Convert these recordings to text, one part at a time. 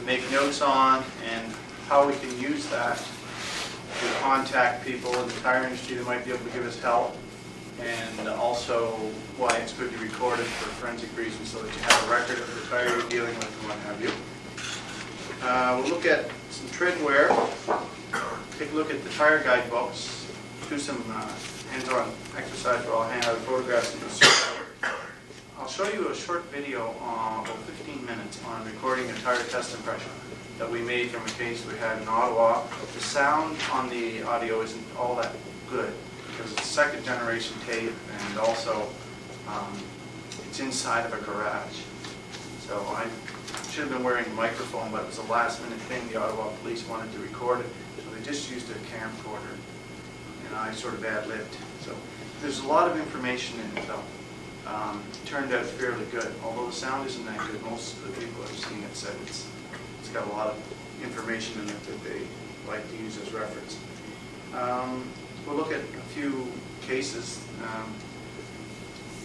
make notes on, and how we can use that to contact people in the tire industry that might be able to give us help, and also why it's good to record it for forensic reasons so that you have a record of the tire you're dealing with and what have you. We'll look at some tread wear, take a look at the tire guide books, do some hands-on exercise where I'll hand out photographs in the circle. I'll show you a short video, about 15 minutes, on recording a tire test impression that we made from a case we had in Ottawa. The sound on the audio isn't all that good because it's second generation tape, and also it's inside of a garage. So I should have been wearing a microphone, but it was a last minute thing. The Ottawa police wanted to record it, so they just used a camcorder, and I sort of ad-libbed. So there's a lot of information in it though. It turned out fairly good. Although the sound isn't that good, most of the people who've seen it said it's got a lot of information in it that they like to use as reference. We'll look at a few cases,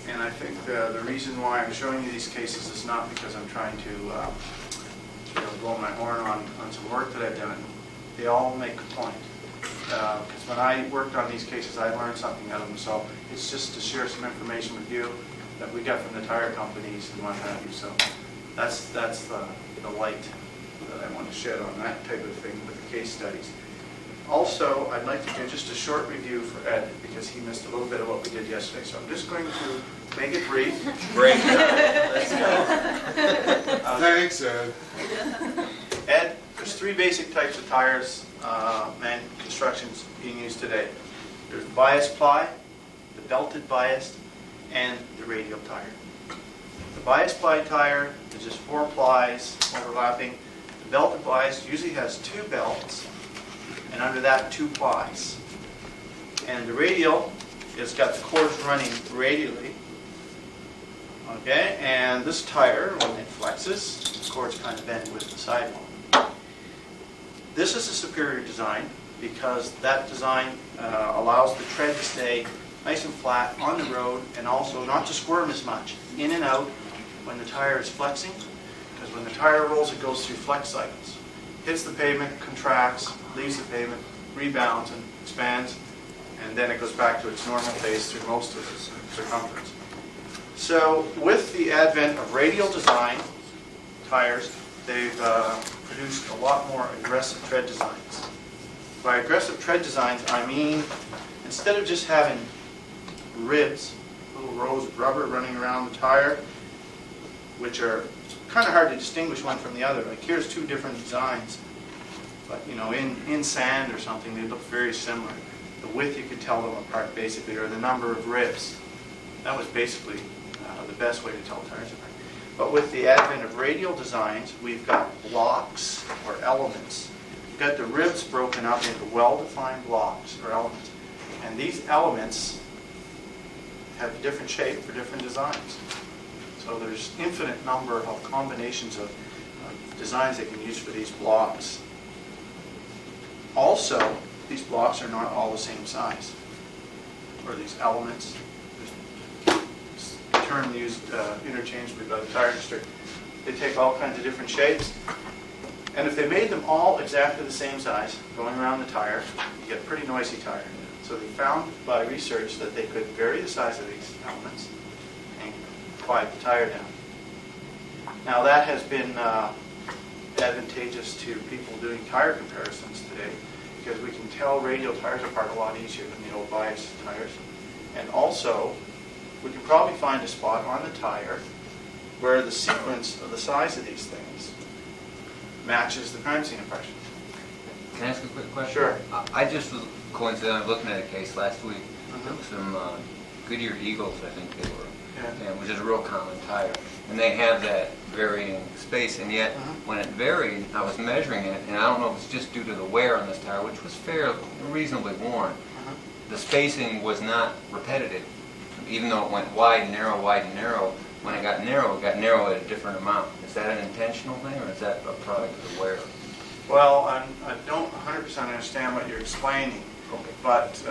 and I think the reason why I'm showing you these cases is not because I'm trying to blow my horn on some work that I've done. They all make a point. Because when I worked on these cases, I learned something out of them. So it's just to share some information with you that we got from the tire companies and what have you. So that's the light that I want to shed on that type of thing with the case studies. Also, I'd like to do just a short review for Ed because he missed a little bit of what we did yesterday. So I'm just going to make it brief. Break. Let's go. Thanks, Ed. Ed, there's three basic types of tires and constructions being used today. There's the bias ply, the belted biased, and the radial tire. The bias ply tire is just 4 plies overlapping. The belted bias usually has 2 belts, and under that 2 plies. And the radial has got the cords running radially. Okay, and this tire, when it flexes, the cords kind of bend with the sidewall. This is a superior design because that design allows the tread to stay nice and flat on the road, and also not to squirm as much in and out when the tire is flexing, because when the tire rolls, it goes through flex cycles. Hits the pavement, contracts, leaves the pavement, rebounds and expands, and then it goes back to its normal phase through most of its circumference. So with the advent of radial design tires, they've produced a lot more aggressive tread designs. By aggressive tread designs, I mean instead of just having ribs, little rows of rubber running around the tire, which are kind of hard to distinguish one from the other. Like here's 2 different designs, but in sand or something, they look very similar. The width you could tell them apart basically, or the number of ribs. That was basically the best way to tell tires apart. But with the advent of radial designs, we've got blocks or elements. We've got the ribs broken up into well-defined blocks or elements. And these elements have a different shape for different designs. So there's infinite number of combinations of designs they can use for these blocks. Also, these blocks are not all the same size, or these elements. There's a term used interchangeably by the tire industry. They take all kinds of different shapes. And if they made them all exactly the same size, going around the tire, you get a pretty noisy tire. So they found by research that they could vary the size of these elements and quiet the tire down. Now that has been advantageous to people doing tire comparisons today because we can tell radial tires apart a lot easier than the old bias tires. And also, we can probably find a spot on the tire where the sequence of the size of these things matches the crime scene impression. Can I ask a quick question? Sure. I just was coincidentally looking at a case last week. There was some Goodyear Eagles, I think they were, and which is a real common tire. And they have that varying space, and yet when it varied, I was measuring it, and I don't know if it's just due to the wear on this tire, which was reasonably worn. The spacing was not repetitive. Even though it went wide, narrow, when it got narrow at a different amount. Is that an intentional thing, or is that a product of the wear? Well, I don't 100% understand what you're explaining, Okay. but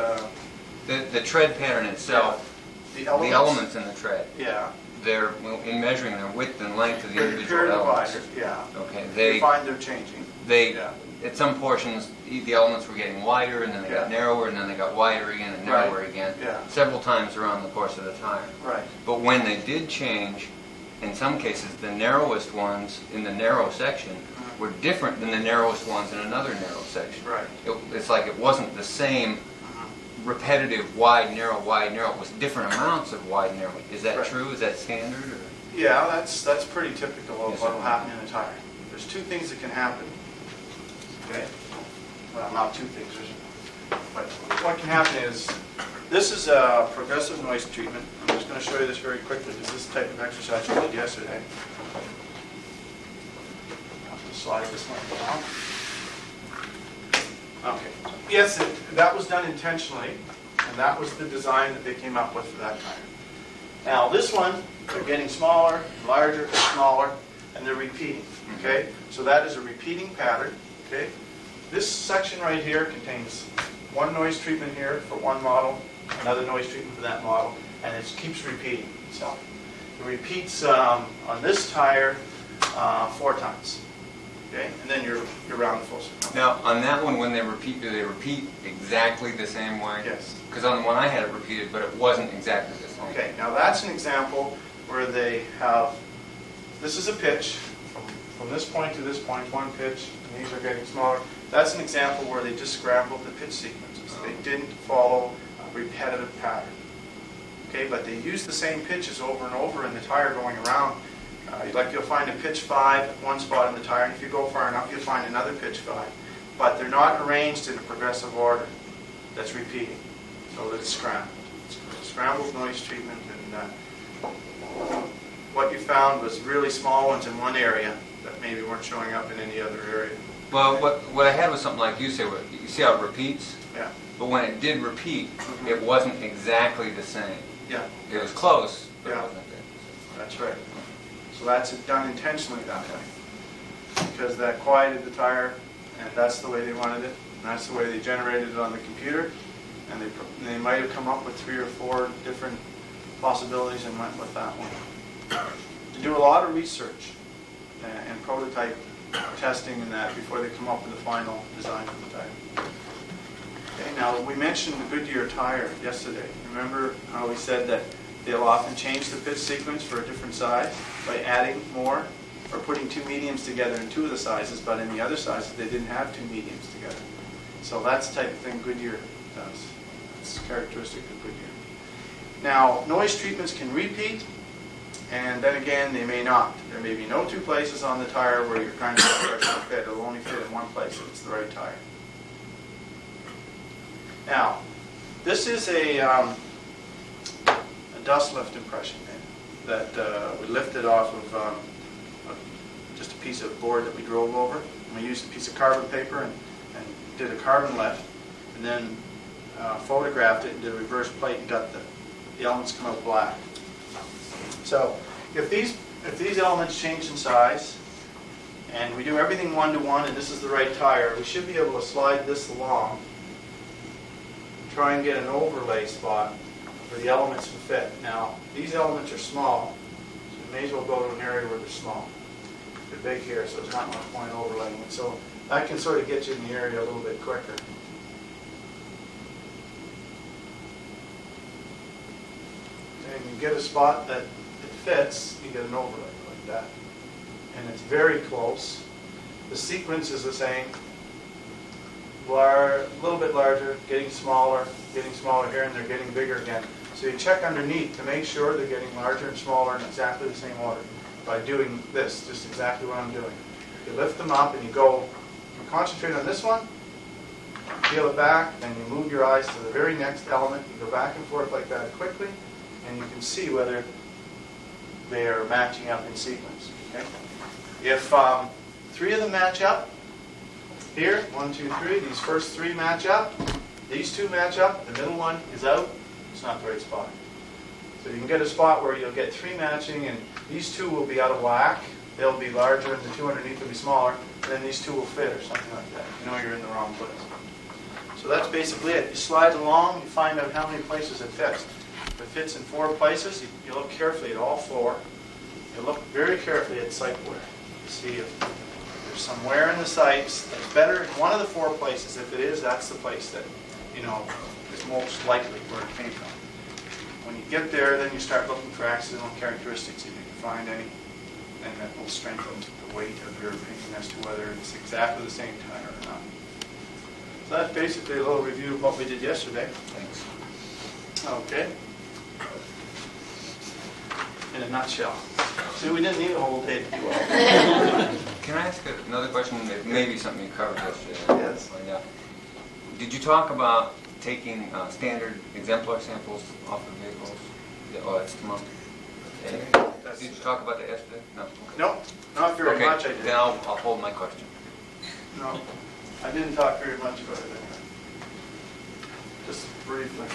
The tread pattern itself, the the elements in the tread. Yeah, in measuring their width and length of the They're individual elements. divided, yeah. Okay, You find they're changing. Yeah. At some portions, the elements were getting wider, and then they got narrower, and then they got wider again and narrower again, several times around the course of the tire. Right. But when they did change, in some cases, the narrowest ones in the narrow section were different than the narrowest ones in another narrow section. Right. It's like it wasn't the same repetitive wide, narrow, wide, narrow. It was different amounts of wide, narrow. Is that true? Is that standard? Or? Yeah, that's pretty typical of Yes, what will sir. happen in a tire. There's two things that can happen. Okay? Well, not two things, but what can happen is, this is a progressive noise treatment. I'm just going to show you this very quickly because this is the type of exercise we did yesterday. I'll have to slide this one down. Okay. Yes, that was done intentionally, and that was the design that they came up with for that tire. Now this one, they're getting smaller, larger, smaller, and they're repeating. Okay? So that is a repeating pattern. Okay? This section right here contains one noise treatment here for one model, another noise treatment for that model, and it keeps repeating itself. It repeats on this tire 4 times. Okay? And then you're around the full circle. Now, on that one, when they repeat, do they repeat exactly the same way? Yes. Because on the one I had it repeated, but it wasn't exactly the same. Okay, now that's an example where they have, this is a pitch, from this point to this point, one pitch, and these are getting smaller. That's an example where they just scrambled the pitch sequences. They didn't follow a repetitive pattern. Okay, but they use the same pitches over and over in the tire going around. Like you'll find a pitch 5 at one spot in the tire, and if you go far enough, you'll find another pitch 5. But they're not arranged in a progressive order that's repeating. So that it's scrambled. It's scrambled noise treatment, and what you found was really small ones in one area that maybe weren't showing up in any other area. Well, what I had was something like you say, where you see how it repeats? Yeah. But when it did repeat, it wasn't exactly the same. Yeah. It was close, but Yeah. it wasn't there. That's right. So that's done intentionally that way. Because that quieted the tire, and that's the way they wanted it, and that's the way they generated it on the computer, and they might have come up with 3 or 4 different possibilities and went with that one. To do a lot of research and prototype testing and that before they come up with the final design for the tire. Okay, now we mentioned the Goodyear tire yesterday. Remember how we said that they'll often change the pitch sequence for a different size by adding more or putting 2 mediums together in 2 of the sizes, but in the other sizes they didn't have 2 mediums together. So that's the type of thing Goodyear does. It's characteristic of Goodyear. Now, noise treatments can repeat, and then again, they may not. There may be no 2 places on the tire where you're trying to get pressure to fit. It'll only fit in one place if it's the right tire. Now, this is a dust lift impression that we lifted off of just a piece of board that we drove over. And we used a piece of carbon paper and did a carbon lift, and then photographed it and did a reverse plate and got the elements come out black. So if these elements change in size, and we do everything 1-to-1, and this is the right tire, we should be able to slide this along, try and get an overlay spot where the elements can fit. Now, these elements are small, so you may as well go to an area where they're small. They're big here, so there's not much point overlaying it. So that can sort of get you in the area a little bit quicker. And you get a spot that it fits, you get an overlay like that. And it's very close. The sequence is the same. A little bit larger, getting smaller here, and they're getting bigger again. So you check underneath to make sure they're getting larger and smaller in exactly the same order by doing this, just exactly what I'm doing. You lift them up and you concentrate on this one, peel it back, then you move your eyes to the very next element. You go back and forth like that quickly, and you can see whether they are matching up in sequence. Okay? If 3 of them match up, here, 1, 2, 3, these first 3 match up, these 2 match up, the middle one is out, it's not the right spot. So you can get a spot where you'll get 3 matching, and these 2 will be out of whack, they'll be larger, and the 2 underneath will be smaller, and then these 2 will fit, or something like that. You know you're in the wrong place. So that's basically it. You slide along, you find out how many places it fits. If it fits in 4 places, you look carefully at all 4. You look very carefully at site wear to see if there's some wear in the sites that's better in one of the 4 places. If it is, that's the place that, you know, is most likely where it came from. When you get there, then you start looking for accidental characteristics if you can find any, and that will strengthen the weight of your opinion as to whether it's exactly the same tire or not. So that's basically a little review of what we did yesterday. Thanks. Okay. In a nutshell. See, we didn't need a whole day to do all that. Can I ask another question? Maybe something you covered yesterday. Yes. Find out. Did you talk about taking standard exemplar samples off of vehicles? Oh, that's tomorrow. Did you talk about that yesterday? No. Okay. Nope, not very Okay, much I did. then I'll hold my question. No, I didn't talk very much about it. Just briefly.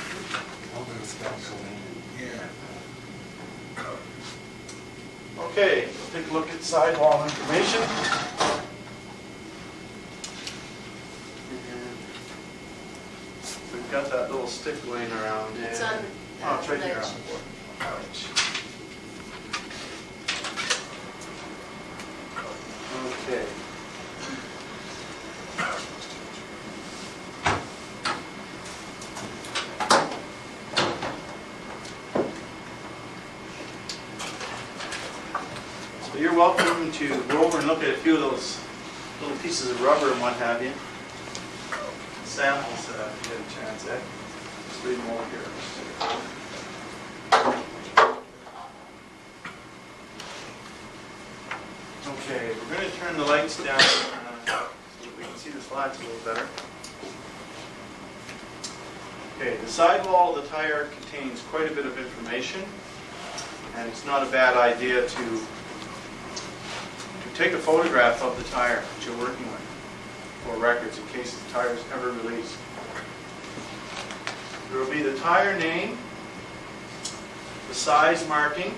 Okay, let's take a look at sidewall information. And we've got that little stick laying around. It's and- on Oh, it's right here on ledge. the board. Ouch. Okay. So you're welcome to go over and look at a few of those little pieces of rubber and what have you. Samples, if you get a chance, Ed. Let's read them over here. Okay, we're going to turn the lights down so that we can see the slides a little better. Okay, the sidewall of the tire contains quite a bit of information, and it's not a bad idea to take a photograph of the tire that you're working with for records in case the tire is ever released. There will be the tire name, the size marking,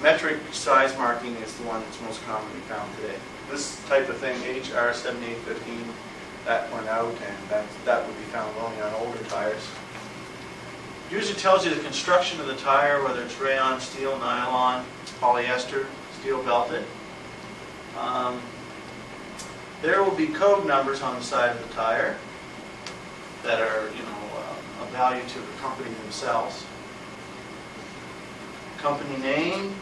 metric size marking is the one that's most commonly found today. This type of thing, HR 7815, that went out, and that would be found only on older tires. It usually tells you the construction of the tire, whether it's rayon, steel, nylon, polyester, steel belted. There will be code numbers on the side of the tire that are, of value to the company themselves. Company name,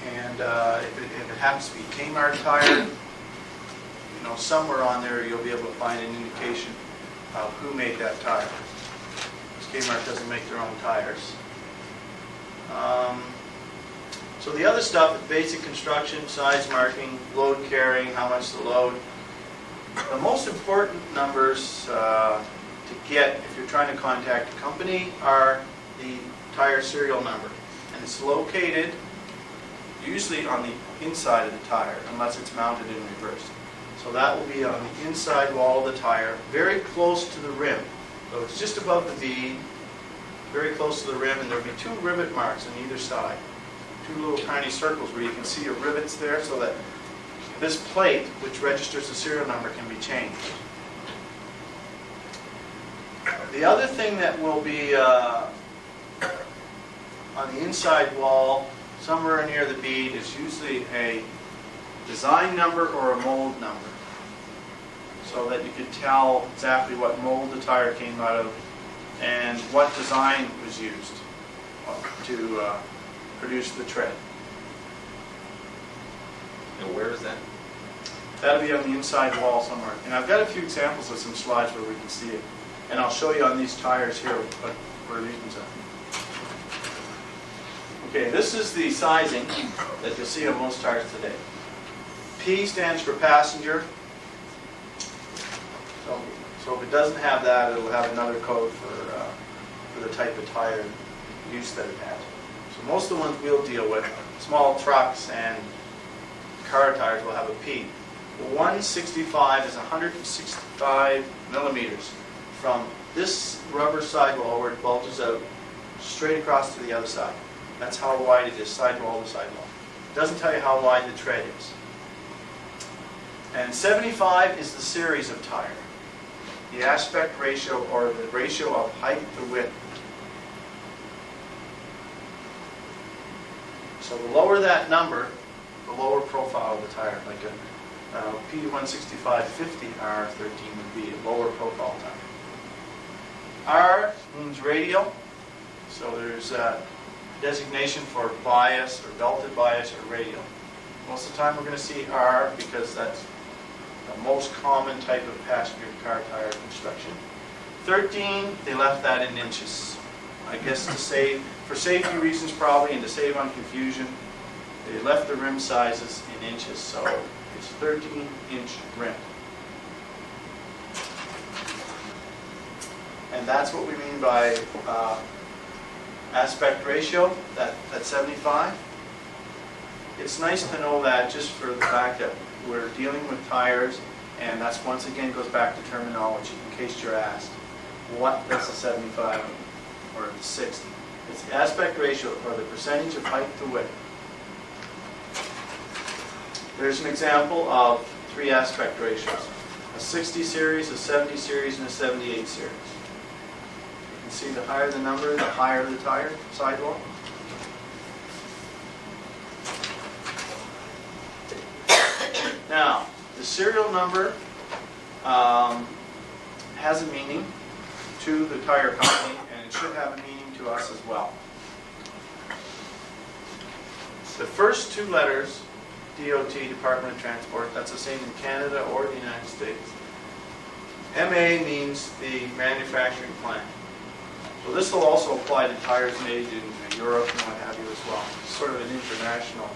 and if it happens to be Kmart tire, somewhere on there you'll be able to find an indication of who made that tire. Because Kmart doesn't make their own tires. So the other stuff is basic construction, size marking, load carrying, how much to load. The most important numbers to get if you're trying to contact a company are the tire serial number. And it's located usually on the inside of the tire, unless it's mounted in reverse. So that will be on the inside wall of the tire, very close to the rim. So it's just above the bead, very close to the rim, and there will be 2 rivet marks on either side. 2 little tiny circles where you can see your rivets there, so that this plate, which registers the serial number, can be changed. The other thing that will be on the inside wall, somewhere near the bead, is usually a design number or a mold number, so that you can tell exactly what mold the tire came out of and what design was used to produce the tread. And where is that? That'll be on the inside wall somewhere. And I've got a few examples of some slides where we can see it. And I'll show you on these tires here where these are. Okay, this is the sizing that you'll see on most tires today. P stands for passenger. So if it doesn't have that, it'll have another code for the type of tire use that it has. So most of the ones we'll deal with, small trucks and car tires, will have a P. 165 is 165 millimeters from this rubber sidewall where it bulges out straight across to the other side. That's how wide it is, sidewall to sidewall. It doesn't tell you how wide the tread is. And 75 is the series of tire. the aspect ratio, or the ratio of height to width. So the lower that number, the lower profile of the tire. Like a P165/50 R13 would be a lower profile tire. R means radial, so there's a designation for bias or belted bias or radial. Most of the time we're going to see R because that's the most common type of passenger car tire construction. 13, they left that in inches. I guess to save, for safety reasons probably, and to save on confusion, they left the rim sizes in inches, so it's 13-inch rim. And that's what we mean by aspect ratio, that 75. It's nice to know that just for the fact that we're dealing with tires, and that's once again goes back to terminology in case you're asked. What does the 75 or the 60? It's the aspect ratio, or the percentage of height to width. There's an example of 3 aspect ratios. A 60 series, a 70 series, and a 78 series. You can see the higher the number, the higher the tire sidewall. Now, the serial number has a meaning to the tire company, and it should have a meaning to us as well. The first 2 letters, DOT, Department of Transport, that's the same in Canada or the United States. MA means the manufacturing plant. So this will also apply to tires made in Europe and what have you as well. It's sort of an international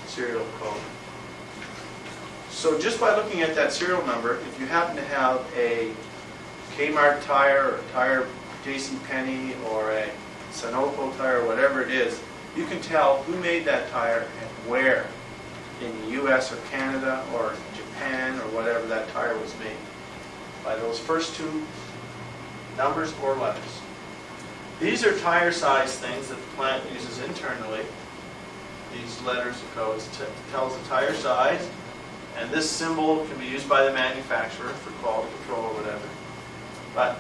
serial code. So just by looking at that serial number, if you happen to have a Kmart tire, or a tire JCPenney, or a Sunoco tire, or whatever it is, you can tell who made that tire and where in the US or Canada or Japan or whatever that tire was made by those first 2 numbers or letters. These are tire size things that the plant uses internally. These letters or codes tells the tire size, and this symbol can be used by the manufacturer for quality control or whatever. But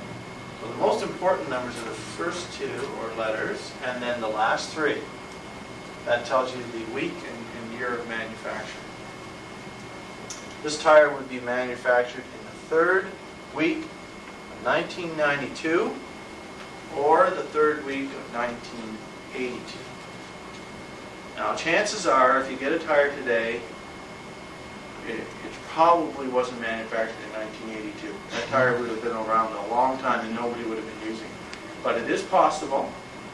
so the most important numbers are the first 2 or letters, and then the last 3. That tells you the week and year of manufacture. This tire would be manufactured in the 3rd week of 1992 or the 3rd week of 1982. Now, chances are, if you get a tire today, it probably wasn't manufactured in 1982. That tire would have been around a long time and nobody would have been using it. But it is possible.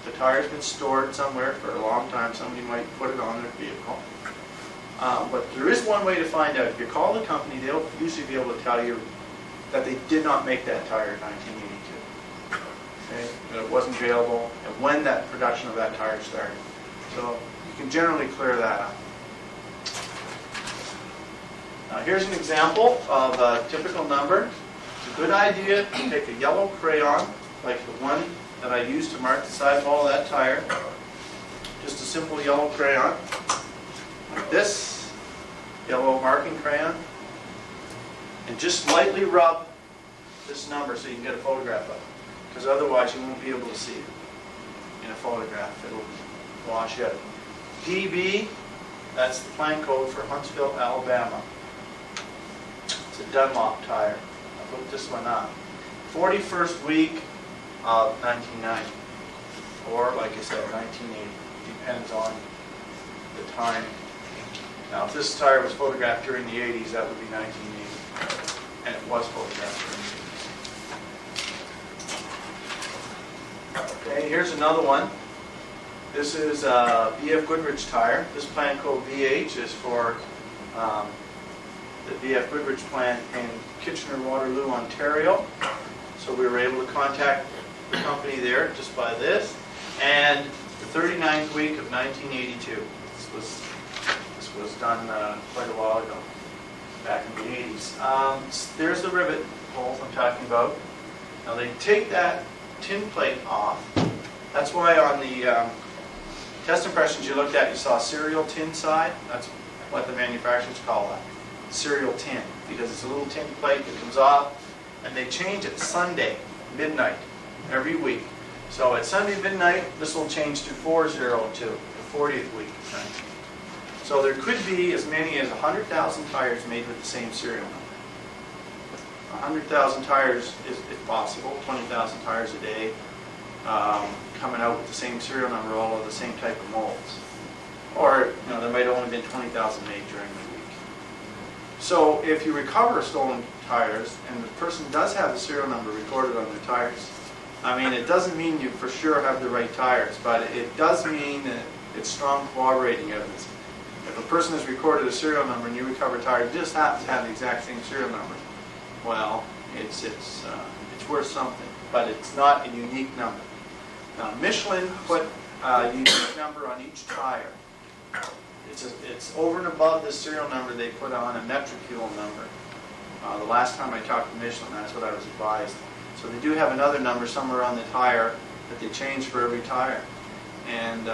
The tire's been stored somewhere for a long time. Somebody might put it on their vehicle. But there is one way to find out. If you call the company, they'll usually be able to tell you that they did not make that tire in 1982. Okay? That it wasn't available, and when that production of that tire started. So you can generally clear that up. Now here's an example of a typical number. It's a good idea to take a yellow crayon, like the one that I used to mark the sidewall of that tire. Just a simple yellow crayon, like this yellow marking crayon, and just lightly rub this number so you can get a photograph of it. Because otherwise you won't be able to see it in a photograph. It'll wash out. DB, that's the plant code for Huntsville, Alabama. It's a Dunlop tire. I looked this one up. 41st week of 1990. Or, like I said, 1980. Depends on the time. Now, if this tire was photographed during the 80s, that would be 1980. And it was photographed during the 80s. Okay, here's another one. This is a BF Goodrich tire. This plant code VH is for the BF Goodrich plant in Kitchener-Waterloo, Ontario. So we were able to contact the company there just by this. And the 39th week of 1982. This was done quite a while ago, back in the 80s. There's the rivet holes I'm talking about. Now they take that tin plate off. That's why on the test impressions you looked at, you saw serial tin side. That's what the manufacturers call that, serial tin, because it's a little tin plate that comes off, and they change it Sunday, midnight, every week. So at Sunday midnight, this will change to 402, the 40th week. Right? So there could be as many as 100,000 tires made with the same serial number. 100,000 tires is possible, 20,000 tires a day, coming out with the same serial number, all of the same type of molds. Or, there might have only been 20,000 made during the week. So if you recover stolen tires, and the person does have the serial number recorded on their tires, it doesn't mean you for sure have the right tires, but it does mean that it's strong corroborating evidence. If a person has recorded a serial number and you recover tires, just happens to have the exact same serial number, well, it's worth something, but it's not a unique number. Now, Michelin put a unique number on each tire. It's over and above the serial number they put on a metricule number. The last time I talked to Michelin, that's what I was advised. So they do have another number somewhere on the tire that they change for every tire. And,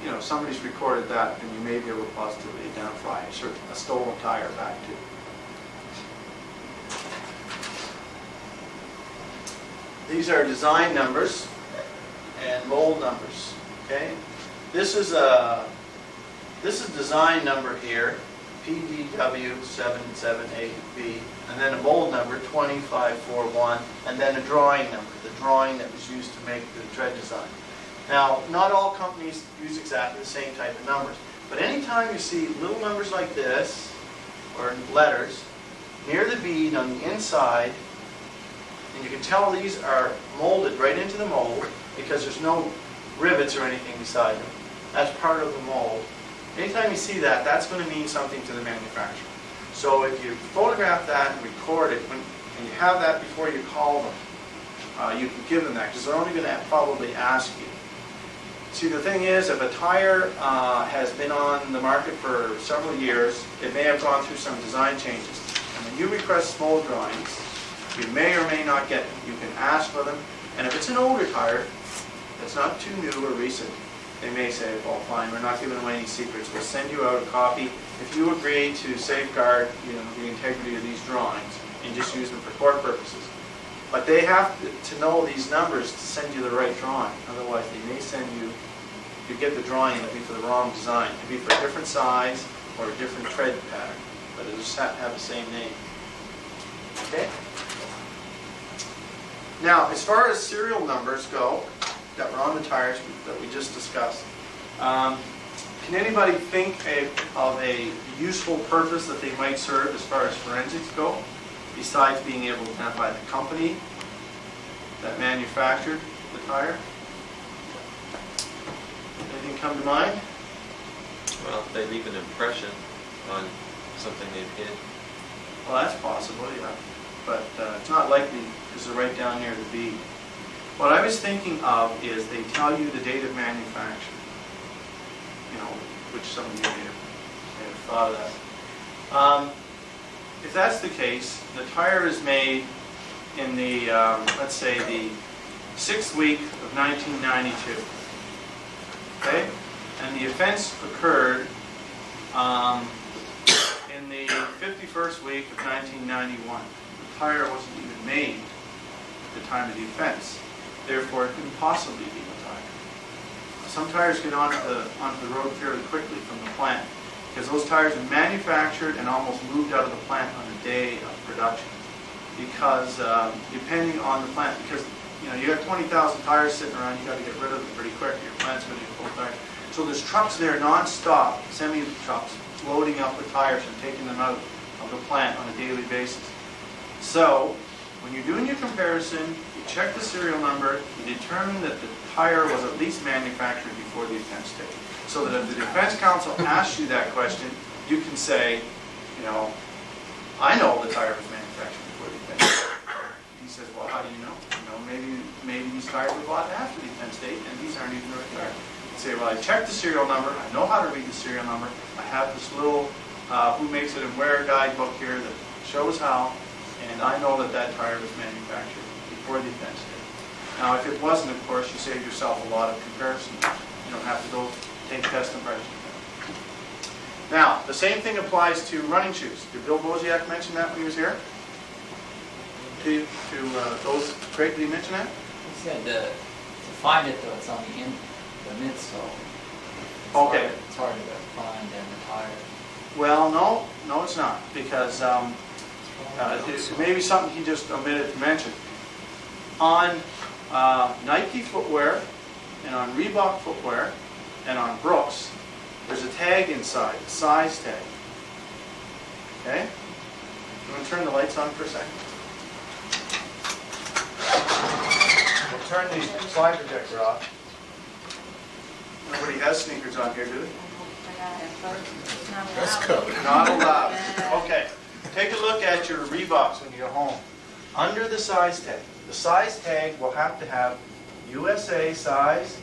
if somebody's recorded that, then you may be able to positively identify a stolen tire back to. These are design numbers and mold numbers. Okay, this is design number here, PDW778B, and then a mold number 2541, and then a drawing number, the drawing that was used to make the tread design. Now, not all companies use exactly the same type of numbers, but anytime you see little numbers like this, or letters, near the bead on the inside, and you can tell these are molded right into the mold because there's no rivets or anything beside them. That's part of the mold. Anytime you see that, that's going to mean something to the manufacturer. So if you photograph that and record it, and you have that before you call them, you can give them that because they're only going to probably ask you. See, the thing is, if a tire has been on the market for several years, it may have gone through some design changes. And when you request mold drawings, you may or may not get them. You can ask for them. And if it's an older tire, that's not too new or recent, they may say, well, fine, we're not giving away any secrets. We'll send you out a copy if you agree to safeguard the integrity of these drawings and just use them for court purposes. But they have to know these numbers to send you the right drawing. Otherwise, they may send you, you get the drawing, it'll be for the wrong design. It'll be for a different size or a different tread pattern, but it'll just have the same name. Okay? Now, as far as serial numbers go, that were on the tires that we just discussed, can anybody think of a useful purpose that they might serve as far as forensics go, besides being able to identify the company that manufactured the tire? Anything come to mind? Well, if they leave an impression on something they've hit. Well, that's possible, yeah. But it's not likely because they're right down near the bead. What I was thinking of is they tell you the date of manufacture. Which some of you may have thought of that. If that's the case, the tire is made in the, let's say, the 6th week of 1992. Okay? And the offense occurred in the 51st week of 1991. The tire wasn't even made at the time of the offense. Therefore, it couldn't possibly be the tire. Some tires get onto the road fairly quickly from the plant because those tires are manufactured and almost moved out of the plant on the day of production. Because depending on the plant, because you have 20,000 tires sitting around, you got to get rid of them pretty quick. Your plant's going to get full of tires. So there's trucks there non-stop, semi-trucks, loading up with tires and taking them out of the plant on a daily basis. So when you're doing your comparison, you check the serial number, you determine that the tire was at least manufactured before the offense date. So that if the defense counsel asks you that question, you can say, I know the tire was manufactured before the offense date. He says, well, how do you know? Maybe these tires were bought after the offense date, and these aren't even the right tires. You say, well, I checked the serial number, I know how to read the serial number, I have this little who makes it and where guidebook here that shows how, and I know that that tire was manufactured before the offense date. Now, if it wasn't, of course, you save yourself a lot of comparison. You don't have to go take test impressions. Now, the same thing applies to running shoes. Did Bill Bosiak mention that when he was here? to those? Craig, did you mention that? He said to find it though, it's on the midsole. Okay. It's hard to find in the tire. Well, no, it's not, because it may be something he just omitted to mention. On Nike footwear, and on Reebok footwear, and on Brooks, there's a tag inside, a size tag. Okay? I'm going to turn the lights on for a second. We'll turn the slide projector off. Nobody has sneakers on here, do they? That's code. Not allowed. Okay. Take a look at your Reeboks when you go home. Under the size tag will have to have USA size,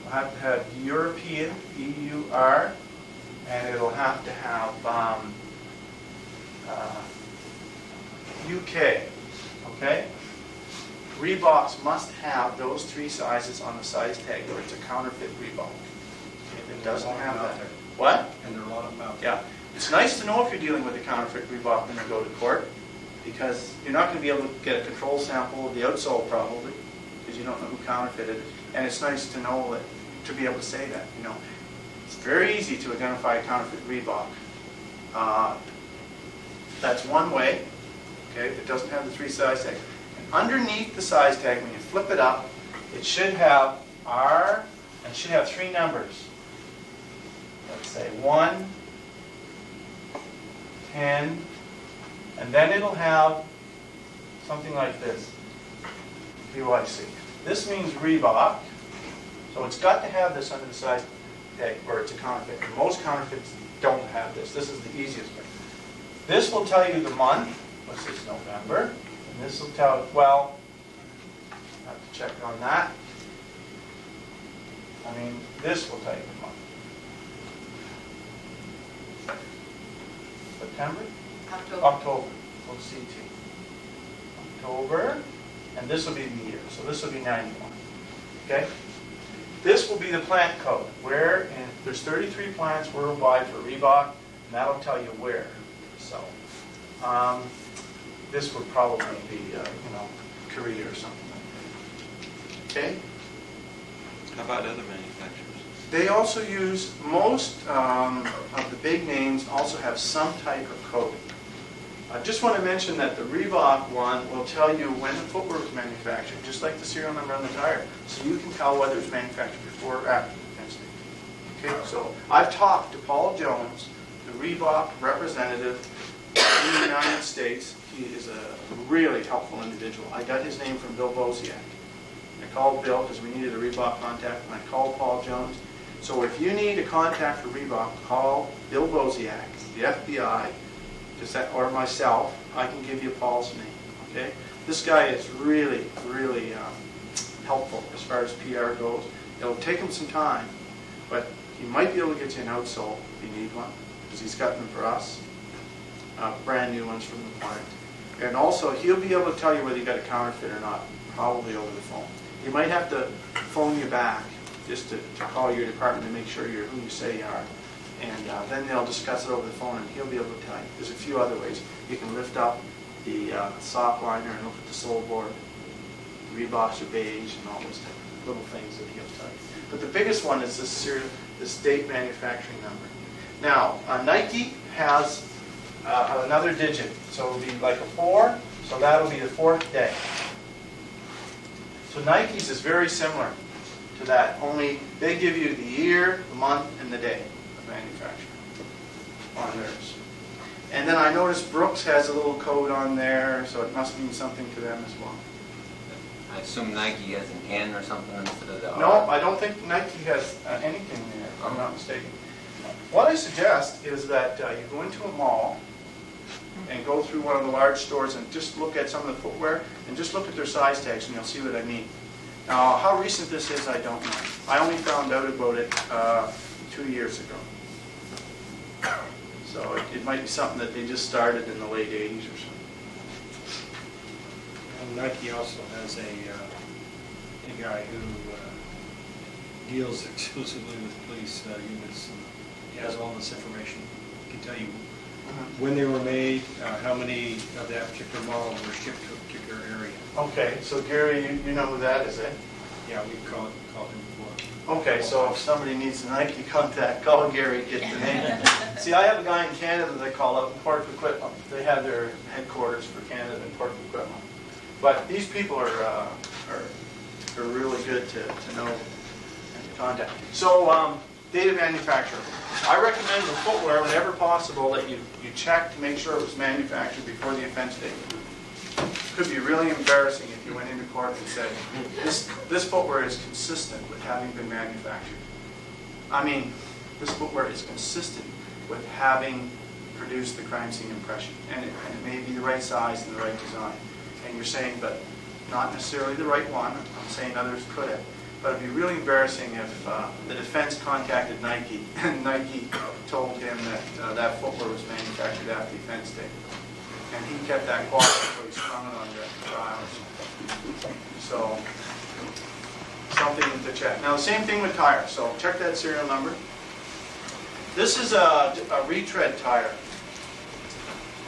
will have to have European, EUR, and it'll have to have UK. Okay? Reeboks must have those 3 sizes on the size tag, or it's a counterfeit Reebok. If it doesn't have that. What? And there are a lot of them out there. Yeah. It's nice to know if you're dealing with a counterfeit Reebok when you go to court, because you're not going to be able to get a control sample of the outsole probably, because you don't know who counterfeited it. And it's nice to know that, to be able to say that, you know. It's very easy to identify a counterfeit Reebok. That's one way, okay, if it doesn't have the 3 size tags. And underneath the size tag, when you flip it up, it should have R, and it should have 3 numbers. Let's say 1, 10, and then it'll have something like this, BYC. This means Reebok, so it's got to have this under the size tag, or it's a counterfeit. Most counterfeits don't have this. This is the easiest way. This will tell you the month, what's this, November, and this will tell, well, I have to check on that. I mean, this will tell you the month. September? October. OCT. October, and this will be the year. So this will be 91. Okay? This will be the plant code. Where, and there's 33 plants worldwide for Reebok, and that'll tell you where. So, this would probably be, Korea or something like that. Okay? How about other manufacturers? They also use, most of the big names also have some type of coding. I just want to mention that the Reebok one will tell you when the footwear was manufactured, just like the serial number on the tire. So you can tell whether it's manufactured before or after the fence date. Okay, so I've talked to Paul Jones, the Reebok representative in the United States. He is a really helpful individual. I got his name from Bill Wozniak. I called Bill because we needed a Reebok contact, and I called Paul Jones. So if you need a contact for Reebok, call Bill Wozniak, the FBI, or myself. I can give you Paul's name. Okay, this guy is really, really helpful as far as PR goes. It'll take him some time, but he might be able to get you an outsole if you need one, because he's got them for us, brand new ones from the plant. And also, he'll be able to tell you whether you got a counterfeit or not, probably over the phone. He might have to phone you back just to call your department to make sure you're who you say you are. And then they'll discuss it over the phone, and he'll be able to tell you. There's a few other ways. You can lift up the sock liner and look at the sole board. Reeboks are beige and all those little things that he'll tell you. But the biggest one is this date manufacturing number. Now, Nike has another digit. So it'll be like a 4, so that'll be the 4th day. So Nike's is very similar to that, only they give you the year, the month, and the day of manufacture on theirs. And then I noticed Brooks has a little code on there, so it must mean something to them as well. I assume Nike has an N or something instead of the R. No, I don't think Nike has anything there, if I'm not mistaken. What I suggest is that you go into a mall and go through one of the large stores and just look at some of the footwear and just look at their size tags, and you'll see what I mean. Now, how recent this is, I don't know. I only found out about it 2 years ago. So it might be something that they just started in the late 80s or something. And Nike also has a guy who deals exclusively with police units. He has all this information. He can tell you when they were made, how many of that particular model were shipped to a particular area. Okay, so Gary, you know who that is, eh? Yeah, we called him before. Okay, so if somebody needs a Nike contact, call Gary, get the name. See, I have a guy in Canada that I call up Import Equipment. They have their headquarters for Canada, Import Equipment. But these people are really good to know and to contact. So, date of manufacture. I recommend with footwear, whenever possible, that you check to make sure it was manufactured before the offense date. It could be really embarrassing if you went into court and said, this footwear is consistent with having been manufactured. I mean, this footwear is consistent with having produced the crime scene impression. And it may be the right size and the right design. And you're saying, but not necessarily the right one. I'm saying others could have. But it'd be really embarrassing if the defense contacted Nike and Nike told him that that footwear was manufactured after the offense date. And he kept that quiet until he sprung it on the trials. So, something to check. Now, the same thing with tires. So, check that serial number. This is a retread tire.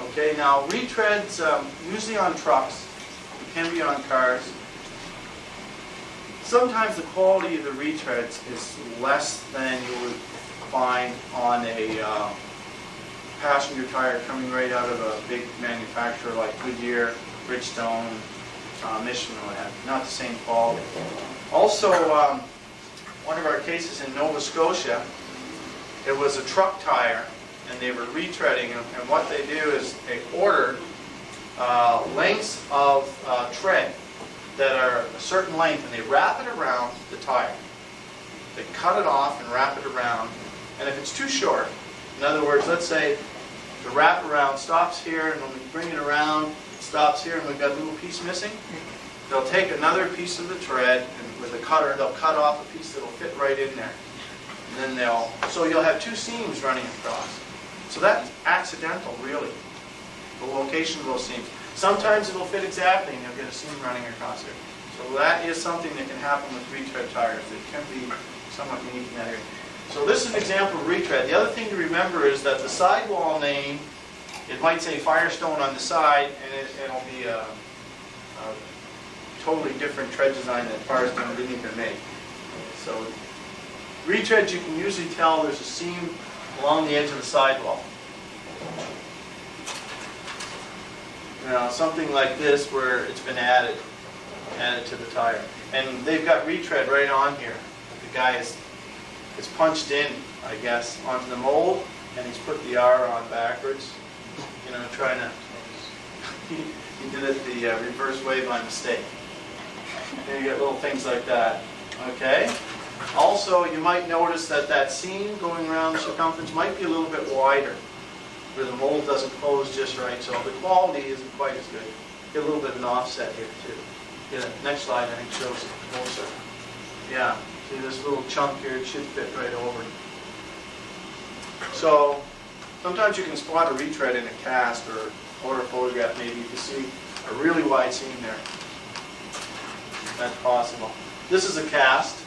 Okay, now retreads, usually on trucks, can be on cars. Sometimes the quality of the retreads is less than you would find on a passenger tire coming right out of a big manufacturer like Goodyear, Bridgestone, Michelin, or what have you. Not the same quality. Also, one of our cases in Nova Scotia, it was a truck tire, and they were retreading, and what they do is they order lengths of tread that are a certain length, and they wrap it around the tire. They cut it off and wrap it around, and if it's too short, in other words, let's say the wrap around stops here, and when we bring it around, it stops here, and we've got a little piece missing, they'll take another piece of the tread, and with a cutter, they'll cut off a piece that'll fit right in there. And then so you'll have two seams running across. So that's accidental, really, the location of those seams. Sometimes it'll fit exactly and you'll get a seam running across there. So that is something that can happen with retread tires. It can be somewhat unique in that area. So this is an example of retread. The other thing to remember is that the sidewall name, it might say Firestone on the side, and it'll be a totally different tread design that Firestone didn't even make. So retreads, you can usually tell there's a seam along the edge of the sidewall. Now, something like this where it's been added to the tire. And they've got retread right on here. The guy is punched in, I guess, onto the mold, and he's put the R on backwards. You know, trying to, he did it the reverse way by mistake. And you get little things like that. Okay? Also, you might notice that that seam going around the circumference might be a little bit wider, where the mold doesn't close just right, so the quality isn't quite as good. Get a little bit of an offset here too. Yeah, next slide I think shows it closer. Yeah, see this little chunk here, it should fit right over. So sometimes you can spot a retread in a cast or a photograph maybe. You can see a really wide seam there. That's possible. This is a cast.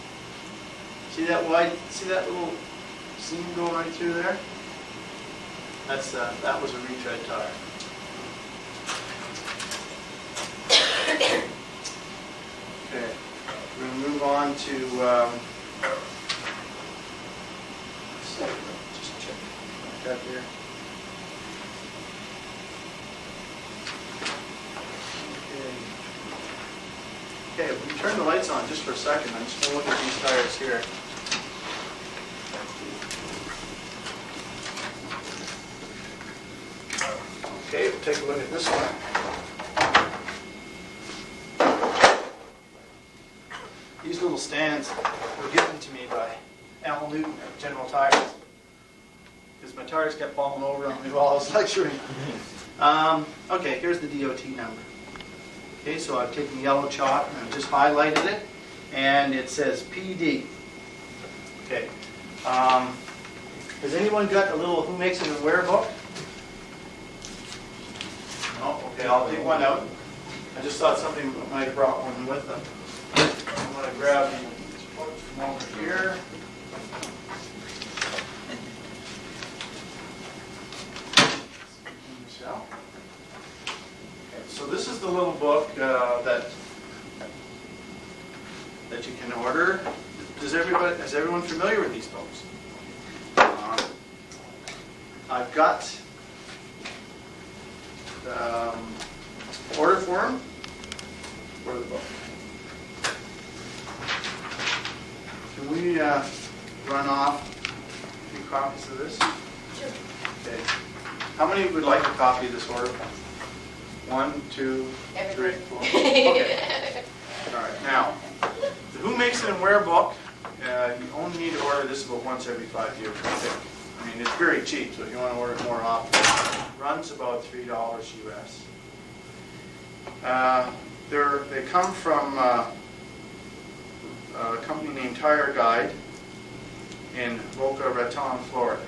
See that little seam going right through there? That was a retread tire. Okay, we're going to move on to, just check that here. Okay, if we turn the lights on just for a second, I'm just going to look at these tires here. Okay, we'll take a look at this one. These little stands were given to me by Al Newton at General Tires, because my tires kept falling over on me while I was lecturing. Okay, here's the DOT number. Okay, so I've taken yellow chalk and I've just highlighted it, and it says PD. Okay. Has anyone got a little Who Makes It and Where book? No? Okay, I'll take one out. I just thought somebody might have brought one with them. I'm going to grab these books from over here. familiar with these boats. I've got order form for the book. Can we run off a few copies of this? Sure. Okay. How many would like a copy of this order form? 1, 2, 3, 4. Okay. All right. Now, the Who Makes It and Where book, you only need to order this about once every 5 years, I think. I mean, it's very cheap, so if you want to order it more often, it runs about $3 US. They come from a company named Tire Guide in Boca Raton, Florida.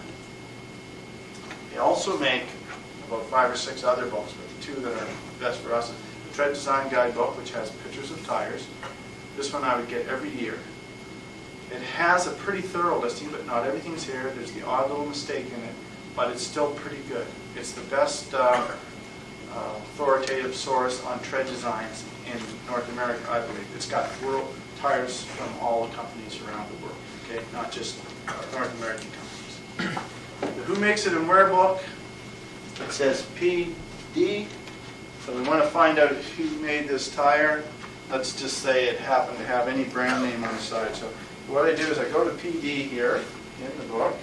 They also make about 5 or 6 other books, but the two that are best for us is the Tread Design Guide book, which has pictures of tires. This one I would get every year. It has a pretty thorough listing, but not everything's here. There's the odd little mistake in it, but it's still pretty good. It's the best authoritative source on tread designs in North America, I believe. It's got world tires from all the companies around the world, okay? Not just North American companies. The Who Makes It and Where book, it says PD, so we want to find out who made this tire. Let's just say it happened to have any brand name on the side. So what I do is I go to PD here in the book.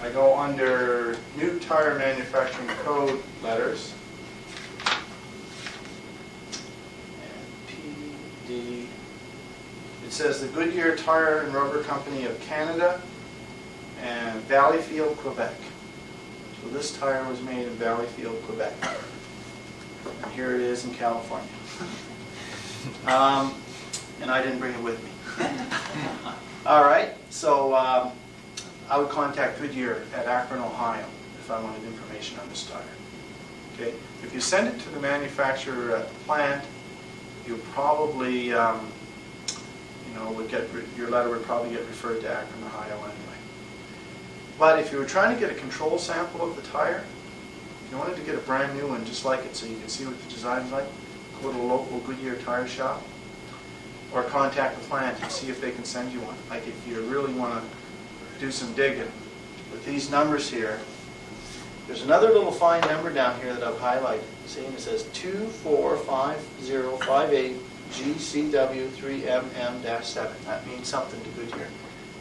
I go under New Tire Manufacturing Code letters. And PD. It says the Goodyear Tire and Rubber Company of Canada and Valleyfield, Quebec. So this tire was made in Valleyfield, Quebec. And here it is in California. And I didn't bring it with me. All right, so I would contact Goodyear at Akron, Ohio, if I wanted information on this tire. Okay, if you send it to the manufacturer at the plant, you probably, your letter would probably get referred to Akron, Ohio anyway. But if you were trying to get a control sample of the tire, if you wanted to get a brand new one just like it so you can see what the design's like, go to a local Goodyear tire shop or contact the plant and see if they can send you one. Like if you really want to do some digging with these numbers here, there's another little fine number down here that I've highlighted. See, and it says 245058 GCW3MM-7. That means something to Goodyear.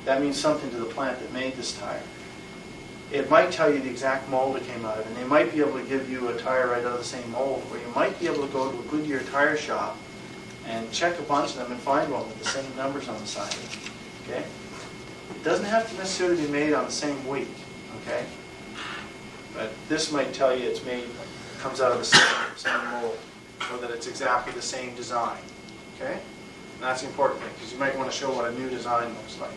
That means something to the plant that made this tire. It might tell you the exact mold it came out of, and they might be able to give you a tire right out of the same mold, or you might be able to go to a Goodyear tire shop and check a bunch of them and find one with the same numbers on the side. Okay? It doesn't have to necessarily be made on the same week. Okay? But this might tell you it's made, comes out of the same mold, so that it's exactly the same design. Okay? And that's the important thing, because you might want to show what a new design looks like.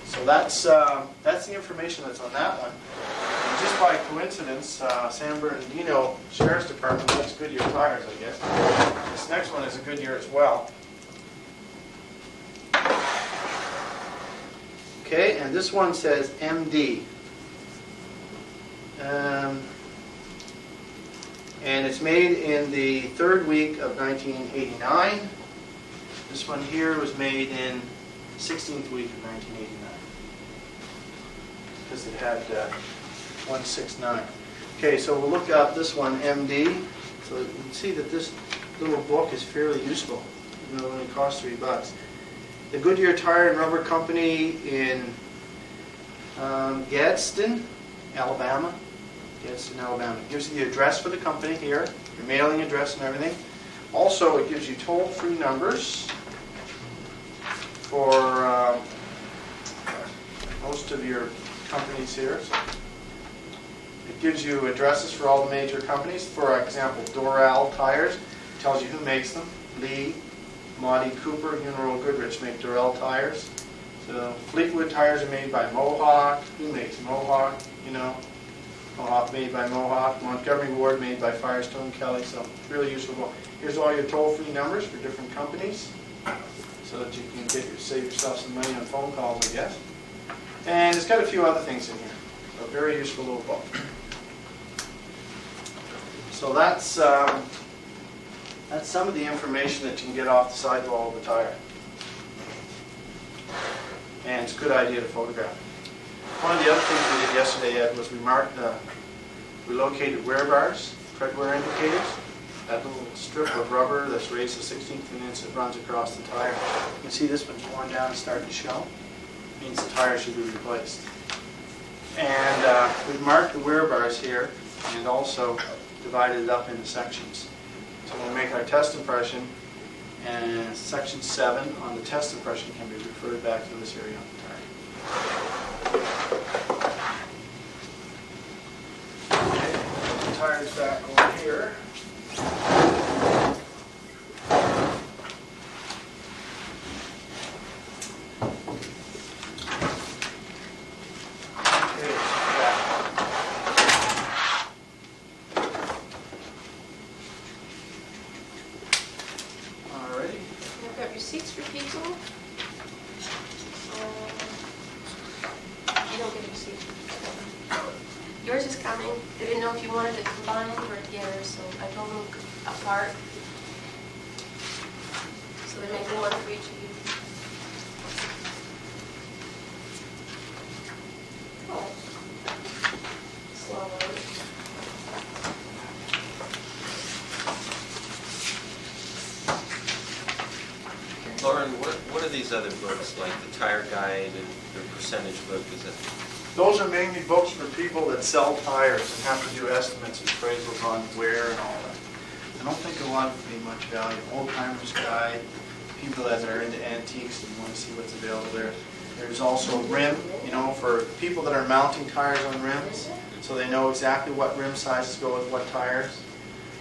So that's the information that's on that one. And just by coincidence, San Bernardino Sheriff's Department likes Goodyear tires, I guess. This next one is a Goodyear as well. Okay, and this one says MD. And it's made in the third week of 1989. This one here was made in 16th week of 1989. Because it had 169. Okay, so we'll look up this one, MD. So you can see that this little book is fairly useful, even though it only costs $3. The Goodyear Tire and Rubber Company in Gadsden, Alabama. Gadsden, Alabama. It gives you the address for the company here, your mailing address and everything. Also, it gives you toll-free numbers for most of your companies here. So it gives you addresses for all the major companies. For example, Doral Tires tells you who makes them. Lee, Monty Cooper, Uniroyal Goodrich make Doral tires. So Fleetwood tires are made by Mohawk. Who makes Mohawk? You know, Mohawk made by Mohawk. Montgomery Ward made by Firestone Kelly. So really useful. Here's all your toll-free numbers for different companies, so that you can save yourself some money on phone calls, I guess. And it's got a few other things in here. A very useful little book. So that's some of the information that you can get off the sidewall of the tire. it's a good idea to photograph. One of the other things we did yesterday, Ed, was we located wear bars, tread wear indicators, that little strip of rubber that's raised to 1/16 of an inch that runs across the tire. You can see this one's worn down and starting to show. Means the tire should be replaced. And we've marked the wear bars here and also divided it up into sections. So when we make our test impression, and section 7 on the test impression can be referred back to this area on the tire. Okay, put the tires back over here. I've got receipts for people. You don't get a receipt. Yours is coming. They didn't know if you wanted to combine or together, so I told them apart. So there may be one for each of you. Slow load. Lawren, what are these other books, like the tire guide and the percentage book? Is it? Those are mainly books for people that sell tires and have to do estimates and appraisals on wear and all that. I don't think a lot of them need much value. Old Timer's Guide, people that are into antiques and want to see what's available there. There's also rim, for people that are mounting tires on rims, so they know exactly what rim sizes go with what tires.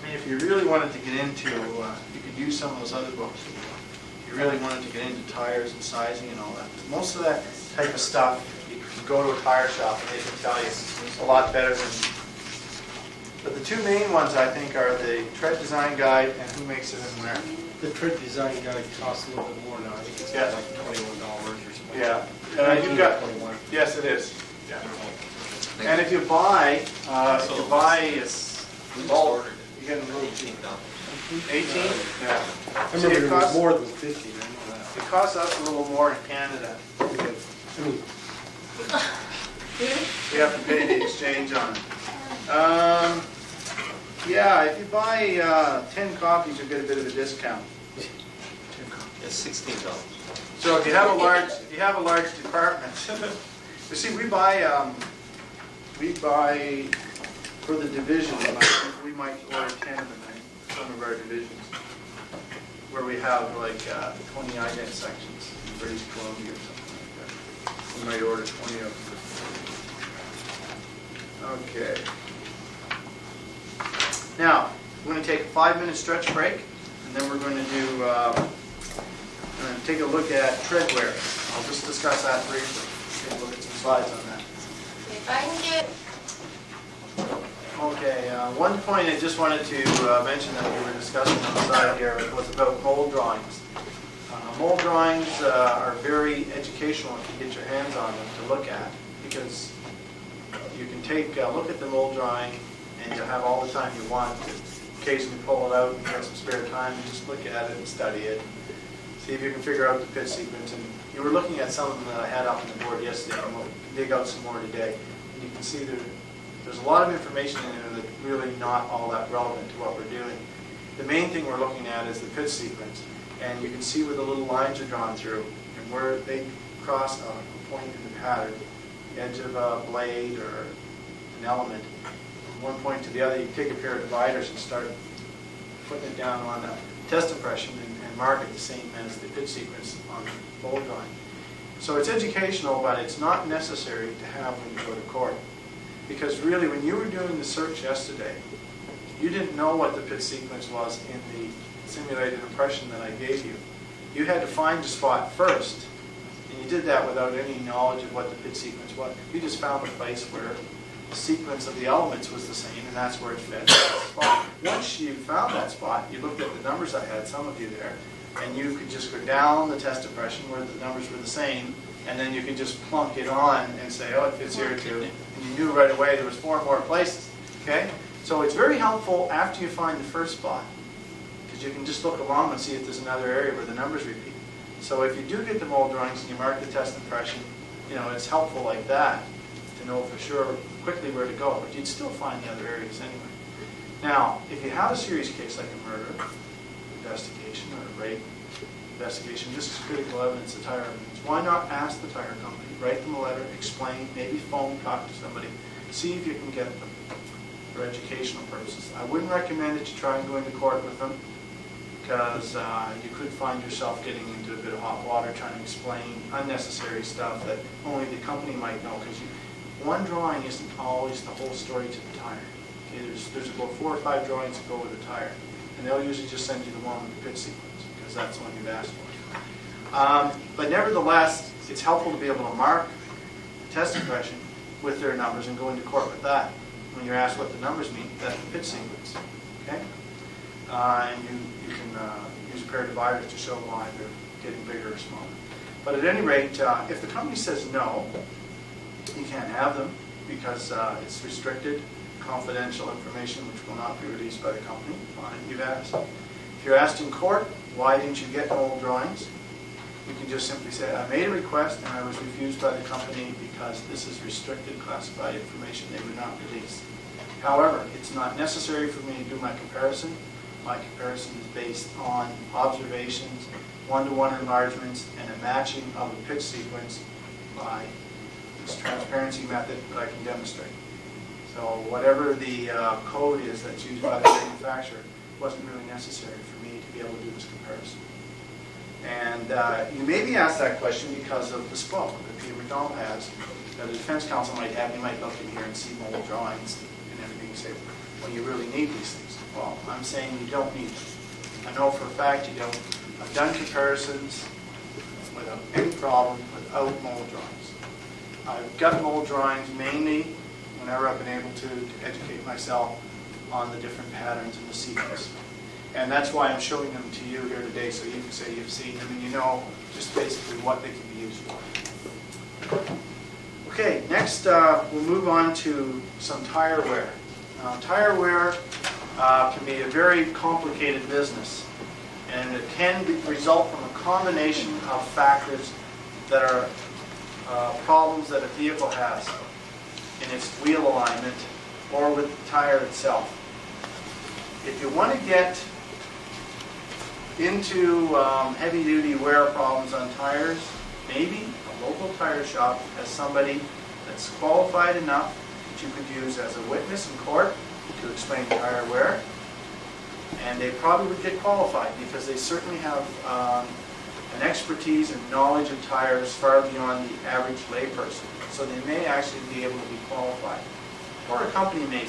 I mean, if you really wanted to get into, you could use some of those other books. If you really wanted to get into tires and sizing and all that. Most of that type of stuff, you can go to a tire shop and they can tell you a lot better than. But the two main ones, I think, are the Tread Design Guide and Who Makes It and Where. The tread design guide costs a little bit more now. I think it's got like $21 or something. Yeah. And you've got, 21. yes, it is. Yeah. And if you buy, it's bulk, you get a little cheap. $18. 18? Yeah. I See, remember it it was costs, more than 50, I know that. it costs us a little more in Canada. I mean, We have to pay the exchange on it. Yeah, if you buy 10 copies, you get a bit of a discount. It's $16. So if you have a large department, you see, we buy for the division. We might order 10 of them in some of our divisions, where we have like 20 ident sections in British Columbia or something like that. We might order 20 of them. Okay. Now, we're going to take a 5-minute stretch break, and then we're going to do take a look at tread wear. I'll just discuss that briefly. Take a look at some slides on that. If I can get... Okay, one point I just wanted to mention that we were discussing on the side here was about mold drawings. Mold drawings are very educational if you get your hands on them to look at, because you can take a look at the mold drawing and you'll have all the time you want to occasionally pull it out and get some spare time and just look at it and study it. See if you can figure out the pitch sequence. And you were looking at some of them that I had up on the board yesterday, and we'll dig out some more today. And you can see there's a lot of information in there that's really not all that relevant to what we're doing. The main thing we're looking at is the pitch sequence. And you can see where the little lines are drawn through and where they cross a point in the pattern, the edge of a blade or an element. From one point to the other, you take a pair of dividers and start putting it down on the test impression and mark it the same as the pitch sequence on the mold drawing. So it's educational, but it's not necessary to have when you go to court. Because really, when you were doing the search yesterday, you didn't know what the pitch sequence was in the simulated impression that I gave you. You had to find the spot first, and you did that without any knowledge of what the pitch sequence was. You just found a place where the sequence of the elements was the same, and that's where it fed that spot. Once you found that spot, you looked at the numbers I had, some of you there, and you could just go down the test impression where the numbers were the same, and then you could just plunk it on and say, oh, it fits here too. And you knew right away there was 4 more places. Okay? So it's very helpful after you find the first spot, because you can just look along and see if there's another area where the numbers repeat. So if you do get the mold drawings and you mark the test impression, it's helpful like that to know for sure quickly where to go, but you'd still find the other areas anyway. Now, if you have a serious case like a murder investigation or a rape investigation, this is critical evidence of tire evidence. Why not ask the tire company, write them a letter, explain, maybe phone, talk to somebody, see if you can get them for educational purposes. I wouldn't recommend that you try and go into court with them, because you could find yourself getting into a bit of hot water trying to explain unnecessary stuff that only the company might know, because one drawing isn't always the whole story to the tire. Okay, there's about 4 or 5 drawings that go with a tire, and they'll usually just send you the one with the pit sequence, because that's the one you've asked for. But nevertheless, it's helpful to be able to mark the test impression with their numbers and go into court with that. When you're asked what the numbers mean, that's the pit sequence. Okay? And you can use a pair of dividers to show why they're getting bigger or smaller. But at any rate, if the company says no, you can't have them because it's restricted, confidential information which will not be released by the company. Fine, you've asked. If you're asked in court, why didn't you get mold drawings? You can just simply say, I made a request and I was refused by the company because this is restricted, classified information they would not release. However, it's not necessary for me to do my comparison. My comparison is based on observations, one-to-one enlargements, and a matching of a pitch sequence by this transparency method that I can demonstrate. So whatever the code is that's used by the manufacturer wasn't really necessary for me to be able to do this comparison. And you may be asked that question because of the SPO that Peter McDonald has, that the defense counsel might have. You might look in here and see mold drawings and everything and say, well, you really need these things. Well, I'm saying you don't need them. I know for a fact you don't. I've done comparisons without any problem without mold drawings. I've got mold drawings mainly whenever I've been able to educate myself on the different patterns in the sequence. And that's why I'm showing them to you here today, so you can say you've seen them and you know just basically what they can be used for. Okay, next we'll move on to some tire wear. Now, tire wear can be a very complicated business, and it can result from a combination of factors that are problems that a vehicle has in its wheel alignment or with the tire itself. If you want to get into heavy-duty wear problems on tires, maybe a local tire shop has somebody that's qualified enough that you could use as a witness in court to explain tire wear, and they probably would get qualified because they certainly have an expertise and knowledge of tires far beyond the average layperson. So they may actually be able to be qualified. Or a company may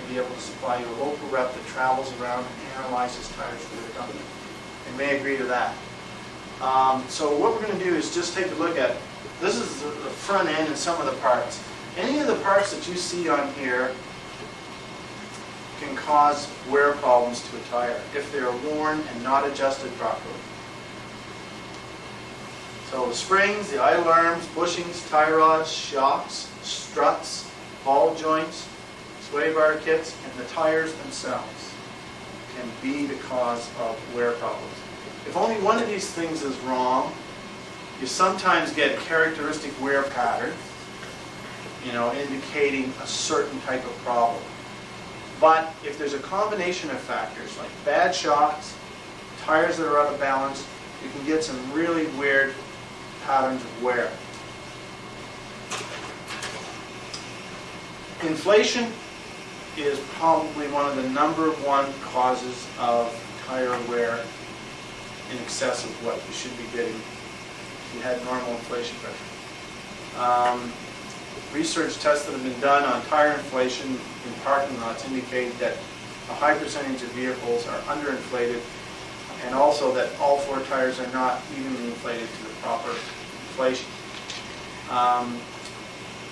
be able to supply you a local rep that travels around and analyzes tires for their company. They may agree to that. So what we're going to do is just take a look at, this is the front end and some of the parts. Any of the parts that you see on here can cause wear problems to a tire if they are worn and not adjusted properly. So the springs, the idle arms, bushings, tie rods, shocks, struts, ball joints, sway bar kits, and the tires themselves can be the cause of wear problems. If only one of these things is wrong, you sometimes get a characteristic wear pattern, indicating a certain type of problem. But if there's a combination of factors like bad shocks, tires that are out of balance, you can get some really weird patterns of wear. Inflation is probably one of the #1 causes of tire wear in excess of what you should be getting if you had normal inflation pressure. Research tests that have been done on tire inflation in parking lots indicate that a high percentage of vehicles are underinflated, and also that all 4 tires are not evenly inflated to the proper inflation.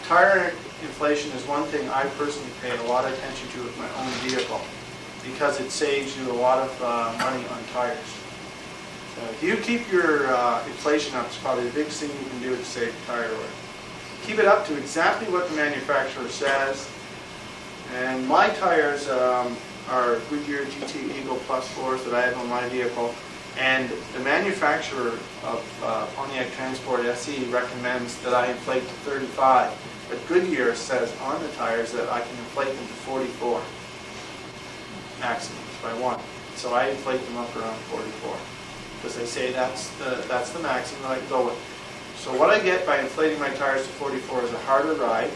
Tire inflation is one thing I personally pay a lot of attention to with my own vehicle because it saves you a lot of money on tires. So if you keep your inflation up, it's probably the biggest thing you can do to save tire wear. Keep it up to exactly what the manufacturer says. And my tires are Goodyear GT Eagle Plus 4s that I have on my vehicle, And the manufacturer of Pontiac Transport SE recommends that I inflate to 35, but Goodyear says on the tires that I can inflate them to 44 maximum if I want. So I inflate them up around 44 because they say that's the maximum that I can go with. So what I get by inflating my tires to 44 is a harder ride,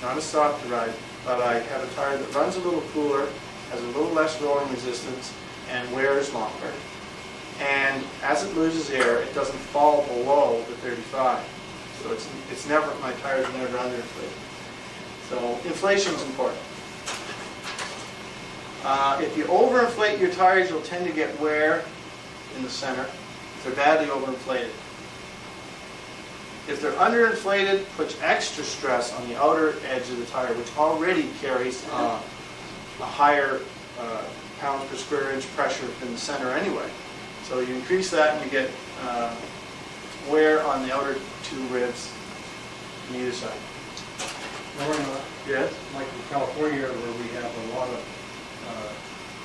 not a softer ride, but I have a tire that runs a little cooler, has a little less rolling resistance, and wears longer. And as it loses air, it doesn't fall below the 35. So it's never, my tires are never underinflated. So inflation is important. If you overinflate your tires, you'll tend to get wear in the center. If they're badly overinflated. If they're underinflated, puts extra stress on the outer edge of the tire, which already carries a higher pounds per square inch pressure than the center anyway. So you increase that and you get wear on the outer two ribs on either side. Lawren, Yes? like in California where we have a lot of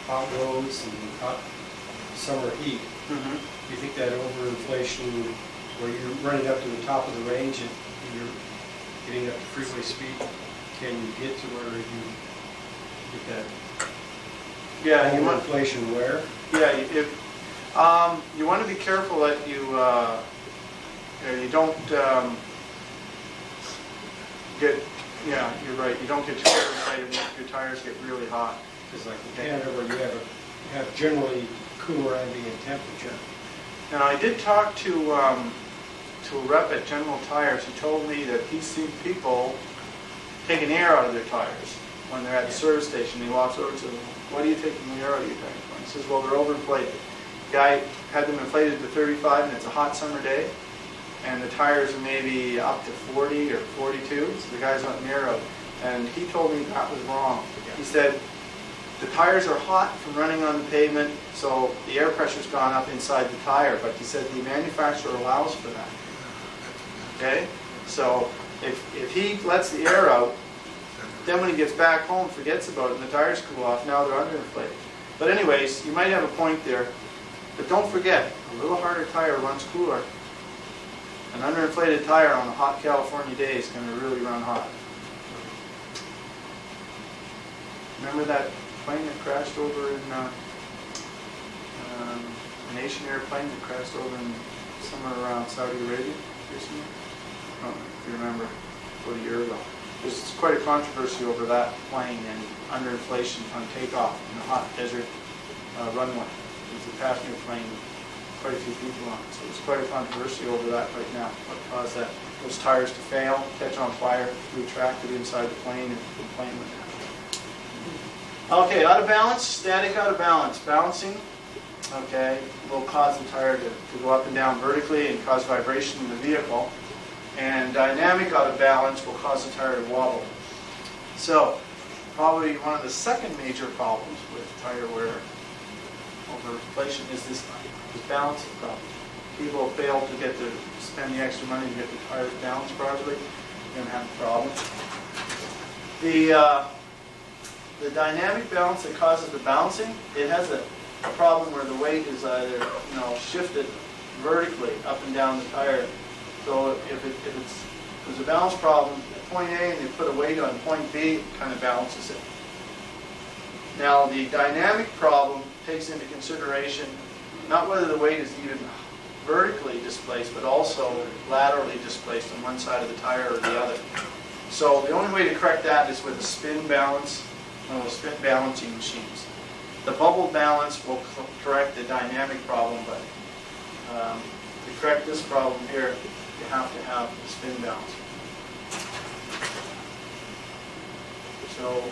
hot roads and hot summer heat, Mm-hmm. do you think that overinflation where you're running up to the top of the range and you're getting up to freeway speed, can you get to where you get that Yeah, you want, overinflation wear? yeah, you want to be careful that you don't get, yeah, you're right, you don't get too overinflated and your tires get really hot. Because like in Canada where you have generally cooler ambient temperature. And I did talk to a rep at General Tires who told me that he's seen people taking air out of their tires when they're at the service station. He walks over to them, "What are you taking the air out of your tires for?" He says, "Well, they're overinflated." The guy had them inflated to 35 and it's a hot summer day and the tires are maybe up to 40 or 42, so the guy's letting air out. And he told me that was wrong. He said, the tires are hot from running on the pavement, so the air pressure's gone up inside the tire, but he said the manufacturer allows for that. Okay? So if he lets the air out, then when he gets back home, forgets about it, and the tires cool off, now they're underinflated. But anyways, you might have a point there, but don't forget, a little harder tire runs cooler. An underinflated tire on a hot California day is going to really run hot. Remember that plane that crashed over in an Asian airplane that crashed over in somewhere around Saudi Arabia recently? I don't know if you remember, about a year ago. There's quite a controversy over that plane and underinflation on takeoff in a hot desert runway. It was a passenger plane with quite a few people on it. So there's quite a controversy over that right now. What caused those tires to fail, catch on fire, retracted inside the plane, and the plane went down. Okay, out of balance, static out of balance. Balancing, okay, will cause the tire to go up and down vertically and cause vibration in the vehicle. And dynamic out of balance will cause the tire to wobble. So, probably one of the second major problems with tire wear over inflation is this balancing problem. People fail to spend the extra money to get the tires balanced properly, you're going to have a problem. The dynamic balance that causes the bouncing, it has a problem where the weight is either shifted vertically up and down the tire. So if there's a balance problem at point A and they put a weight on point B, it kind of balances it. Now the dynamic problem takes into consideration not whether the weight is even vertically displaced, but also laterally displaced on one side of the tire or the other. So the only way to correct that is with a spin balance, one of those spin balancing machines. The bubble balance will correct the dynamic problem, but to correct this problem here, you have to have a spin balance. So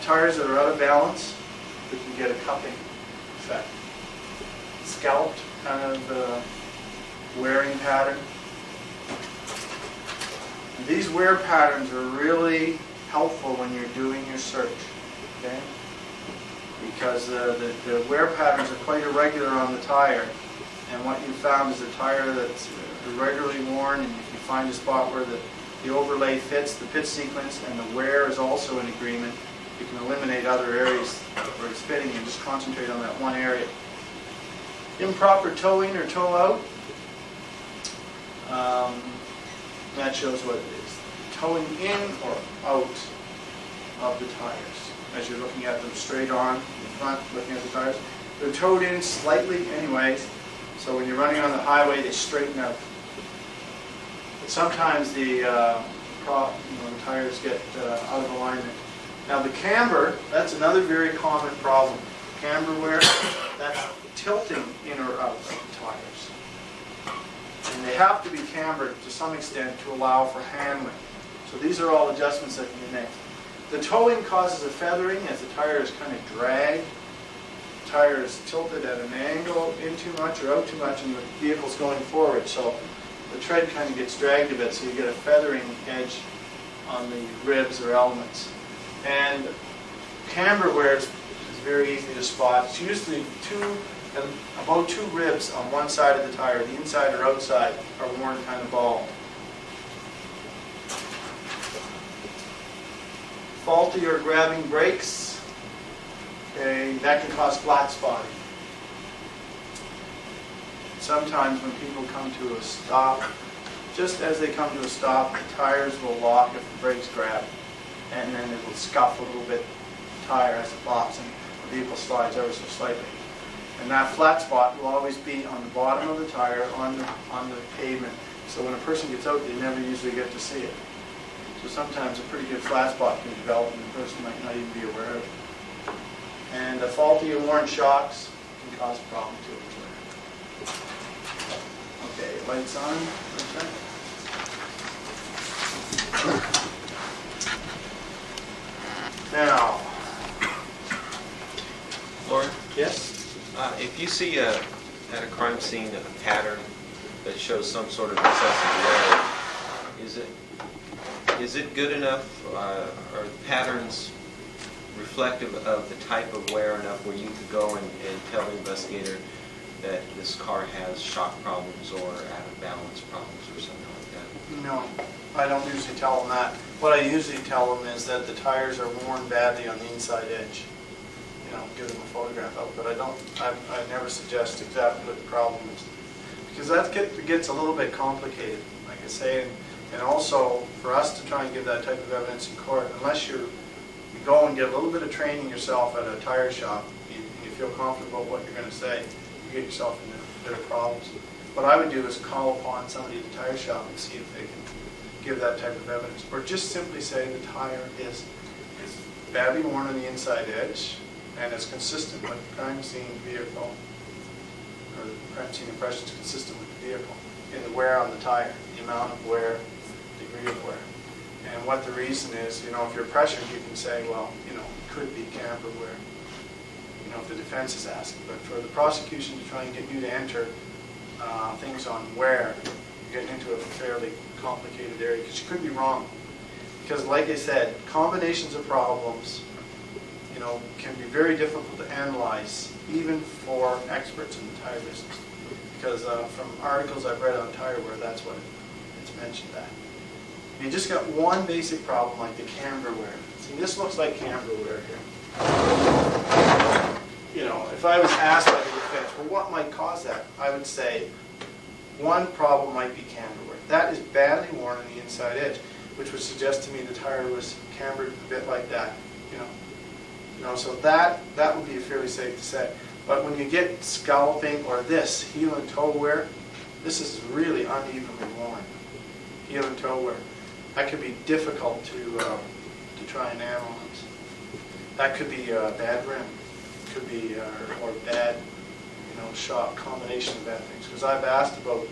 tires that are out of balance, we can get a cupping effect. Scalloped kind of wearing pattern. And these wear patterns are really helpful when you're doing your search, okay? Because the wear patterns are quite irregular on the tire, and what you found is a tire that's irregularly worn, and if you find a spot where the overlay fits the pit sequence and the wear is also in agreement, you can eliminate other areas where it's fitting and just concentrate on that one area. Improper towing or tow out. That shows what it is. Towing in or out of the tires. As you're looking at them straight on in front, looking at the tires. They're towed in slightly anyways, so when you're running on the highway, they straighten out. But sometimes the tires get out of alignment. Now the camber, that's another very common problem. Camber wear, that's tilting in or out of the tires. And they have to be cambered to some extent to allow for handling. So these are all adjustments that can be made. The towing causes a feathering as the tire is kind of dragged. The tire is tilted at an angle in too much or out too much, and the vehicle's going forward. So the tread kind of gets dragged a bit, so you get a feathering edge on the ribs or elements. And camber wear is very easy to spot. It's usually about two ribs on one side of the tire, the inside or outside, are worn kind of bald. Faulty or grabbing brakes, okay, that can cause flat spotting. Sometimes when people come to a stop, just as they come to a stop, the tires will lock if the brakes grab, and then it will scuff a little bit the tire as it locks and the vehicle slides ever so slightly. And that flat spot will always be on the bottom of the tire on the pavement. So when a person gets out, they never usually get to see it. So sometimes a pretty good flat spot can develop and the person might not even be aware of it. And faulty or worn shocks can cause a problem too. Okay, lights on. Okay. Now, Lawren, yes? if you see at a crime scene a pattern that shows some sort of excessive wear, is it good enough? Are patterns reflective of the type of wear enough where you could go and tell the investigator that this car has shock problems or out of balance problems or something like that? No, I don't usually tell them that. What I usually tell them is that the tires are worn badly on the inside edge. You know, give them a photograph of it, but I never suggest exactly what the problem is. Because that gets a little bit complicated, like I say, and also for us to try and give that type of evidence in court, unless you go and get a little bit of training yourself at a tire shop, and you feel confident about what you're going to say, you get yourself into a bit of problems. What I would do is call upon somebody at the tire shop and see if they can give that type of evidence. Or just simply say the tire is badly worn on the inside edge and is consistent with the crime scene vehicle, or the crime scene impression is consistent with the vehicle in the wear on the tire, the amount of wear, degree of wear. And what the reason is, you know, if you're pressured, you can say, well, you know, it could be camber wear, you know, if the defense is asking. But for the prosecution to try and get you to enter things on wear, you're getting into a fairly complicated area, because you could be wrong. Because like I said, combinations of problems, you know, can be very difficult to analyze, even for experts in the tire business. Because from articles I've read on tire wear, that's what it's mentioned that. You just got one basic problem like the camber wear. See, this looks like camber wear here. You know, if I was asked by the defense, well, what might cause that? I would say one problem might be camber wear. That is badly worn on the inside edge, which would suggest to me the tire was cambered a bit like that. You know, so that would be fairly safe to say. But when you get scalloping or this heel and toe wear, this is really unevenly worn. Heel and toe wear. That could be difficult to try and analyze. That could be a bad rim. Could be or bad, you know, shock, combination of bad things. Because I've asked about,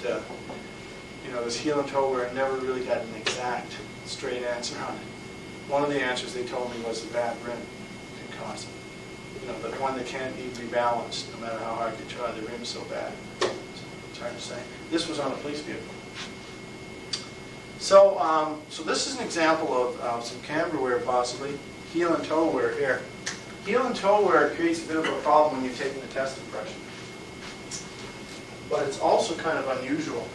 you know, this heel and toe wear and never really got an exact straight answer on it. One of the answers they told me was a bad rim can cause it. You know, the one that can't be balanced, no matter how hard you try, the rim's so bad. It's hard to say. This was on a police vehicle. So, so this is an example of some camber wear possibly. Heel and toe wear here. Heel and toe wear creates a bit of a problem when you're taking the test impression. But it's also kind of unusual.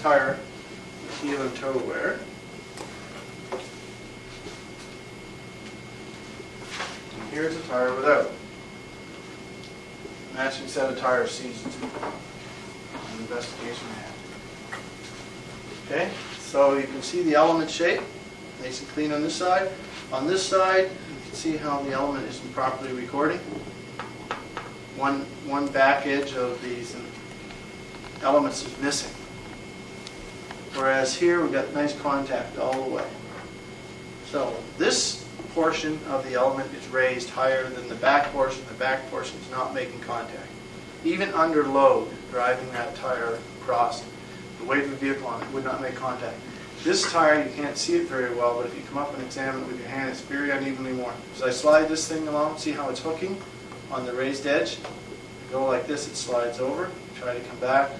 tire with heel and toe wear. And here's a tire without. Matching set of tires seasoned. An investigation hat. Okay, so you can see the element shape, nice and clean on this side. On this side, you can see how the element isn't properly recording. One back edge of these elements is missing. Whereas here we've got nice contact all the way. So this portion of the element is raised higher than the back portion. The back portion is not making contact. Even under load, driving that tire across, the weight of the vehicle on it would not make contact. This tire, you can't see it very well, but if you come up and examine it with your hand, it's very unevenly worn. As I slide this thing along, see how it's hooking on the raised edge? Go like this, it slides over. Try to come back,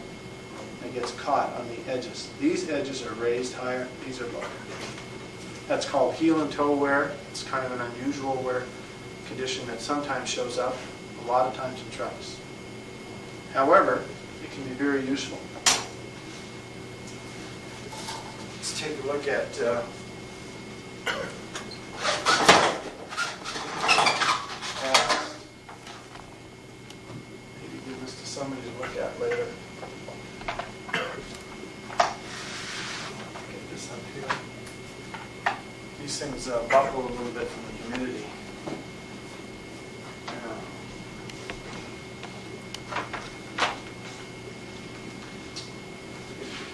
and it gets caught on the edges. These edges are raised higher, these are lower. That's called heel and toe wear. It's kind of an unusual wear condition that sometimes shows up, a lot of times in trucks. However, it can be very useful. Let's take a look at maybe give this to somebody to look at later. Get this up here. These things buckle a little bit from the humidity.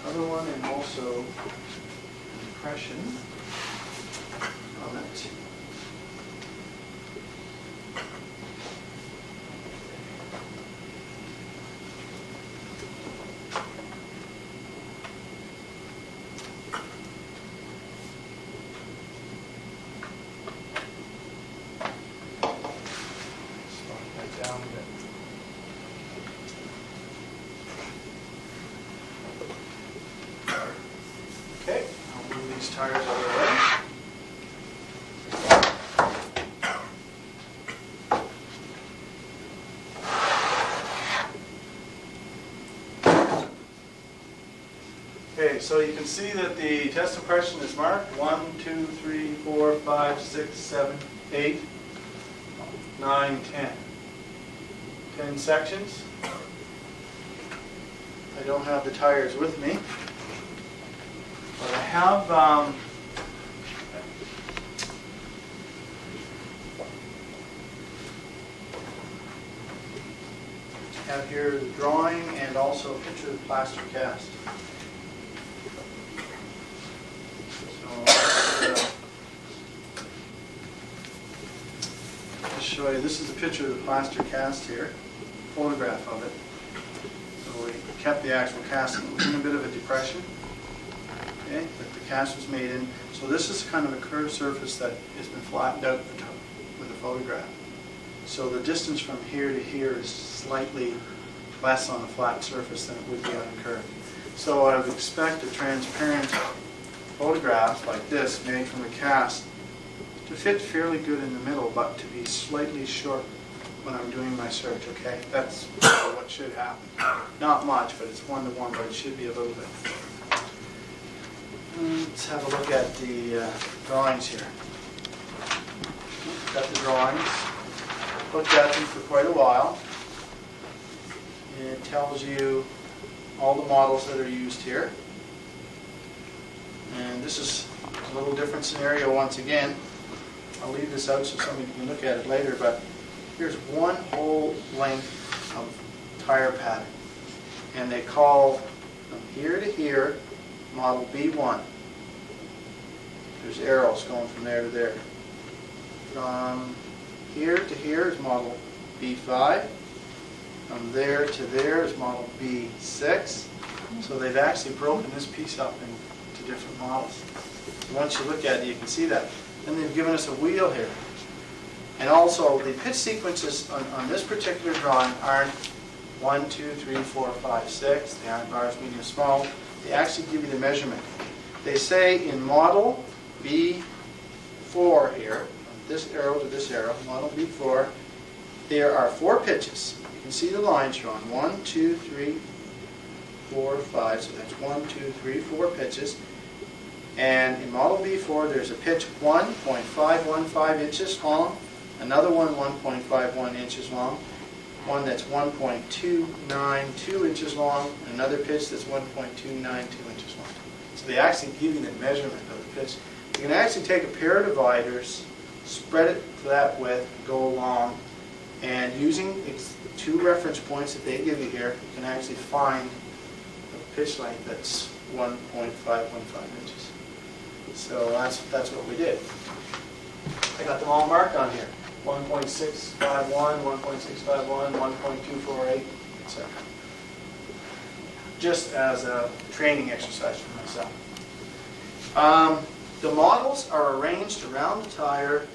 Other one, and also impression on it. Slide that down a bit. Okay, I'll move these tires out of the way. Okay, so you can see that the test impression is marked 1, 2, 3, 4, 5, 6, 7, 8, 9, 10. 10 sections. I don't have the tires with me. But I have here the drawing and also a picture of the plaster cast. So I'll show you. This is a picture of the plaster cast here, photograph of it. So we kept the actual casting. It was in a bit of a depression. Okay, that the cast was made in. So this is kind of a curved surface that has been flattened out with a photograph. So the distance from here to here is slightly less on a flat surface than it would be on a curve. So I would expect a transparent photograph like this made from a cast to fit fairly good in the middle, but to be slightly short when I'm doing my search, okay? That's what should happen. Not much, but it's 1-to-1, but it should be a little bit. Let's have a look at the drawings here. Got the drawings. Looked at them for quite a while. It tells you all the models that are used here. And this is a little different scenario once again. I'll leave this out so somebody can look at it later, but here's one whole length of tire pattern. And they call from here to here model B1. There's arrows going from there to there. From here to here is model B5. From there to there is model B6. So they've actually broken this piece up into different models. So once you look at it, you can see that. Then they've given us a wheel here. And also, the pitch sequences on this particular drawing aren't 1, 2, 3, 4, 5, 6. They aren't large, medium, small. They actually give you the measurement. They say in model B4 here, from this arrow to this arrow, model B4, there are 4 pitches. You can see the lines drawn. 1, 2, 3, 4, 5. So that's 1, 2, 3, 4 pitches. And in model B4, there's a pitch 1.515 inches long, another one 1.51 inches long, one that's 1.292 inches long, another pitch that's 1.292 inches long. So they actually give you the measurement of the pitch. You can actually take a pair of dividers, spread it to that width, go along, and using the 2 reference points that they give you here, you can actually find a pitch length that's 1.515 inches. So that's what we did. I got them all marked on here. 1.651, 1.651, 1.248, etc. Just as a training exercise for myself. The models are arranged around the tire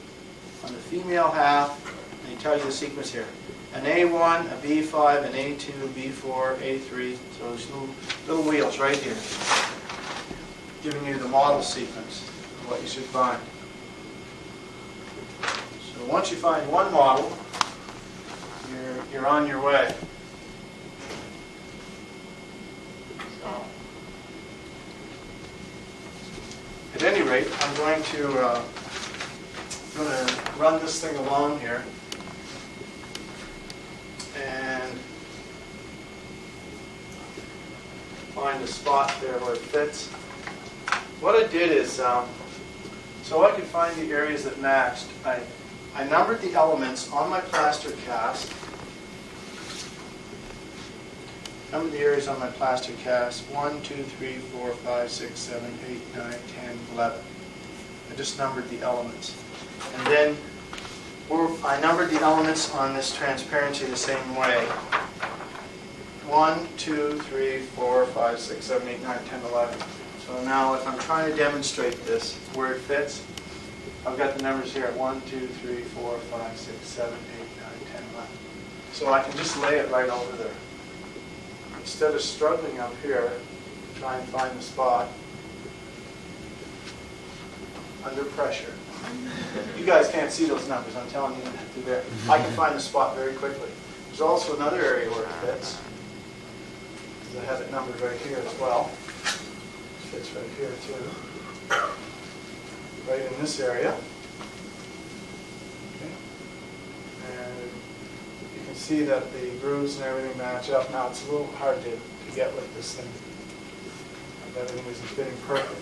on the female half, and they tell you the sequence here. An A1, a B5, an A2, B4, A3, so those little wheels right here, giving you the model sequence of what you should find. So once you find one model, you're on your way. So, at any rate, I'm going to run this thing along here and find a spot there where it fits. What I did is, so I could find the areas that matched, I numbered the elements on my plaster cast. Numbered the areas on my plaster cast. 1, 2, 3, 4, 5, 6, 7, 8, 9, 10, 11. I just numbered the elements. And then I numbered the elements on this transparency the same way. 1, 2, 3, 4, 5, 6, 7, 8, 9, 10, 11. So now if I'm trying to demonstrate this, where it fits, I've got the numbers here, 1, 2, 3, 4, 5, 6, 7, 8, 9, 10, 11. So I can just lay it right over there. Instead of struggling up here, try and find the spot under pressure. You guys can't see those numbers, I'm telling you they're there. I can find the spot very quickly. There's also another area where it fits. I have it numbered right here as well. It fits right here too. Right in this area. Okay. And you can see that the grooves and everything match up. Now it's a little hard to get with this thing. Everything isn't fitting perfect.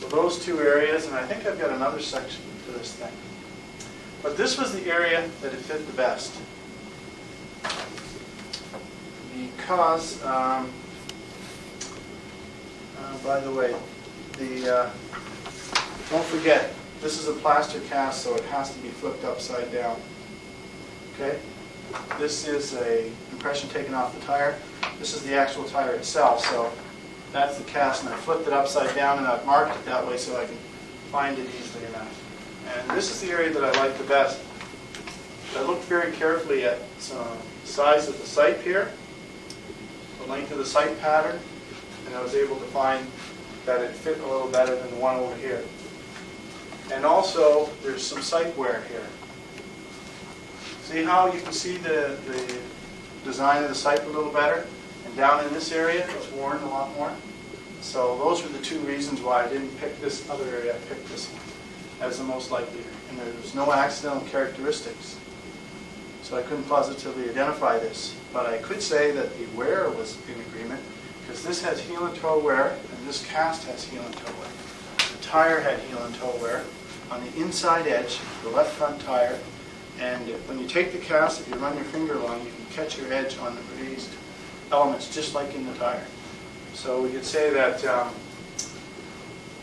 So those 2 areas, and I think I've got another section to this thing. But this was the area that it fit the best. Because, by the way, don't forget, this is a plaster cast, so it has to be flipped upside down. Okay? This is a impression taken off the tire. This is the actual tire itself, so that's the cast, and I flipped it upside down, and I've marked it that way so I can find it easily enough. And this is the area that I like the best. I looked very carefully at some size of the sight here, the length of the sight pattern, and I was able to find that it fit a little better than the one over here. And also, there's some sight wear here. See how you can see the design of the sight a little better? And down in this area, it's worn a lot more. So those were the 2 reasons why I didn't pick this other area. I picked this one as the most likely. And there was no accidental characteristics. So I couldn't positively identify this. But I could say that the wear was in agreement, because this has heel and toe wear, and this cast has heel and toe wear. The tire had heel and toe wear on the inside edge, the left front tire. And when you take the cast, if you run your finger along, you can catch your edge on the raised elements, just like in the tire. So we could say that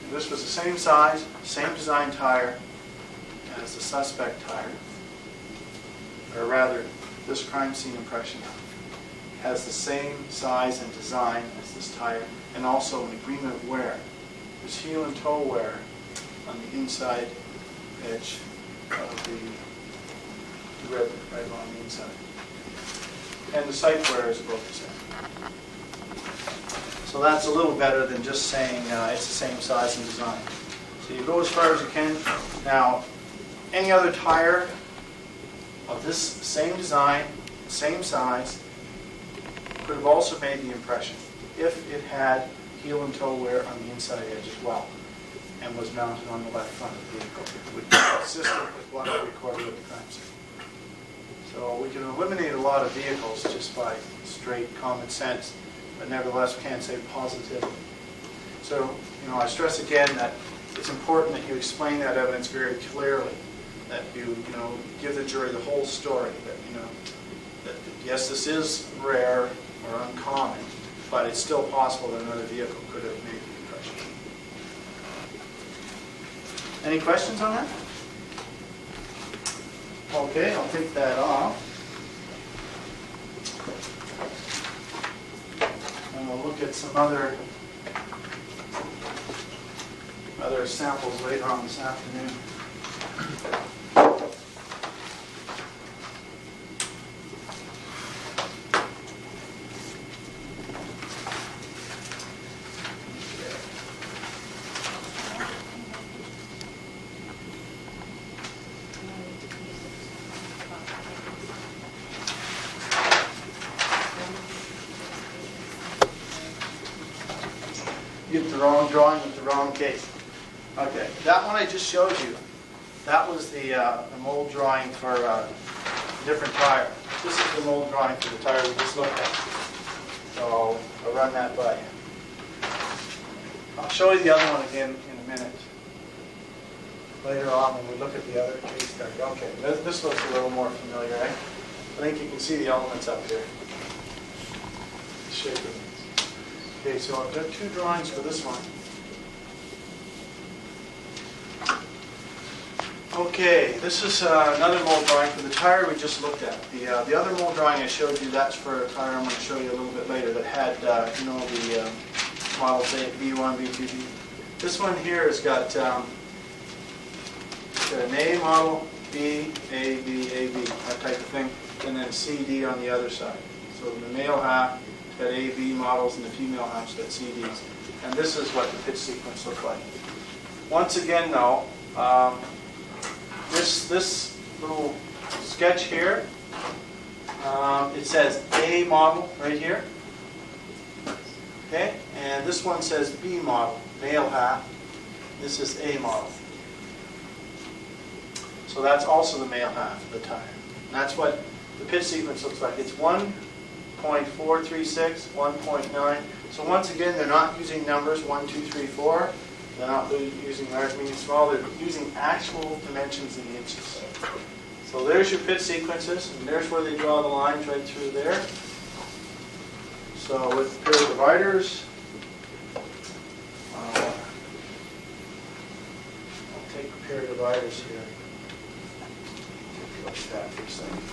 this was the same size, same design tire as the suspect tire, or rather, this crime scene impression has the same size and design as this tire, and also an agreement of wear. There's heel and toe wear on the inside edge of the rib, right along the inside. And the sight wear is both the same. So that's a little better than just saying it's the same size and design. So you go as far as you can. Now, any other tire of this same design, same size, could have also made the impression. if it had heel and toe wear on the inside edge as well, and was mounted on the left front of the vehicle. It would be consistent with what we recorded at the crime scene. So we can eliminate a lot of vehicles just by straight common sense, but nevertheless we can't say positively. So, I stress again that it's important that you explain that evidence very clearly, that you give the jury the whole story, that yes, this is rare or uncommon, but it's still possible that another vehicle could have made the impression. Any questions on that? Okay, I'll take that off. And we'll look at some other samples later on this afternoon. You get the wrong drawing with the wrong case. Okay, that one I just showed you, that was the mold drawing for a different tire. This is the mold drawing for the tire we just looked at. So I'll run that by you. I'll show you the other one again in a minute. Later on when we look at the other case tag. Okay, this looks a little more familiar, eh? I think you can see the elements up here. The shape of these. Okay, so I've got two drawings for this one. Okay, this is another mold drawing for the tire we just looked at. The other mold drawing I showed you, that's for a tire I'm going to show you a little bit later that had, the models A, B1, B2, B. This one here has got an A model, B, A, B, A, B, that type of thing, and then C, D on the other side. So the male half has got A, B models, and the female half's got C, Ds. And this is what the pitch sequence looks like. Once again, though, this little sketch here, it says A model right here. Okay, and this one says B model, male half. This is A model. So that's also the male half of the tire. And that's what the pitch sequence looks like. It's 1.436, 1.9. So once again, they're not using numbers 1, 2, 3, 4. They're not using large, medium, small. They're using actual dimensions in inches. So there's your pitch sequences, and there's where they draw the lines right through there. So with pair of dividers, I'll take a pair of dividers here. Take a look at that for a second.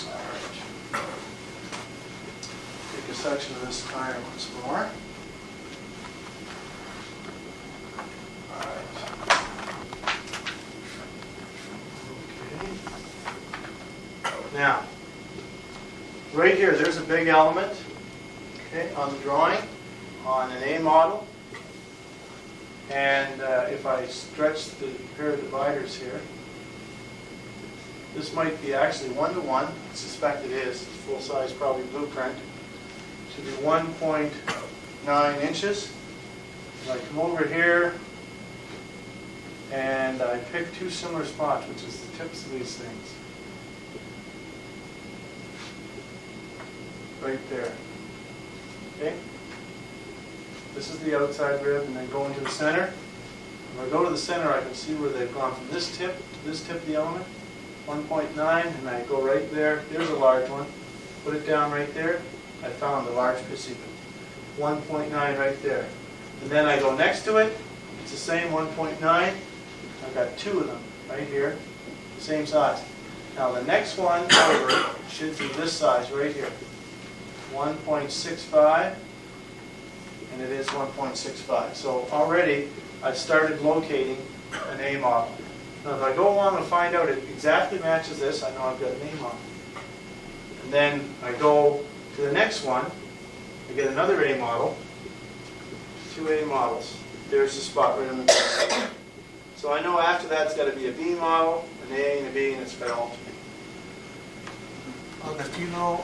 All right. Take a section of this tire once more. All right. Okay. Now, right here, there's a big element, okay, on the drawing, on an A model. And if I stretch the pair of dividers here, this might be actually 1-to-1. I suspect it is. It's full size, probably blueprint. It should be 1.9 inches. And I come over here and I pick two similar spots, which is the tips of these things. Right there. Okay? This is the outside rib, and then go into the center. When I go to the center, I can see where they've gone from this tip to this tip of the element. 1.9, and I go right there. There's a large one. Put it down right there. I found the large pitch sequence. 1.9 right there. And then I go next to it. It's the same 1.9. I've got two of them right here, the same size. Now the next one over should be this size right here. 1.65, and it is 1.65. So already I've started locating an A model. Now if I go along and find out it exactly matches this, I know I've got an A model. And then I go to the next one, I get another A model, two A models. There's the spot right in the middle. So I know after that it's got to be a B model, an A and a B, and it's got to alternate. On the funeral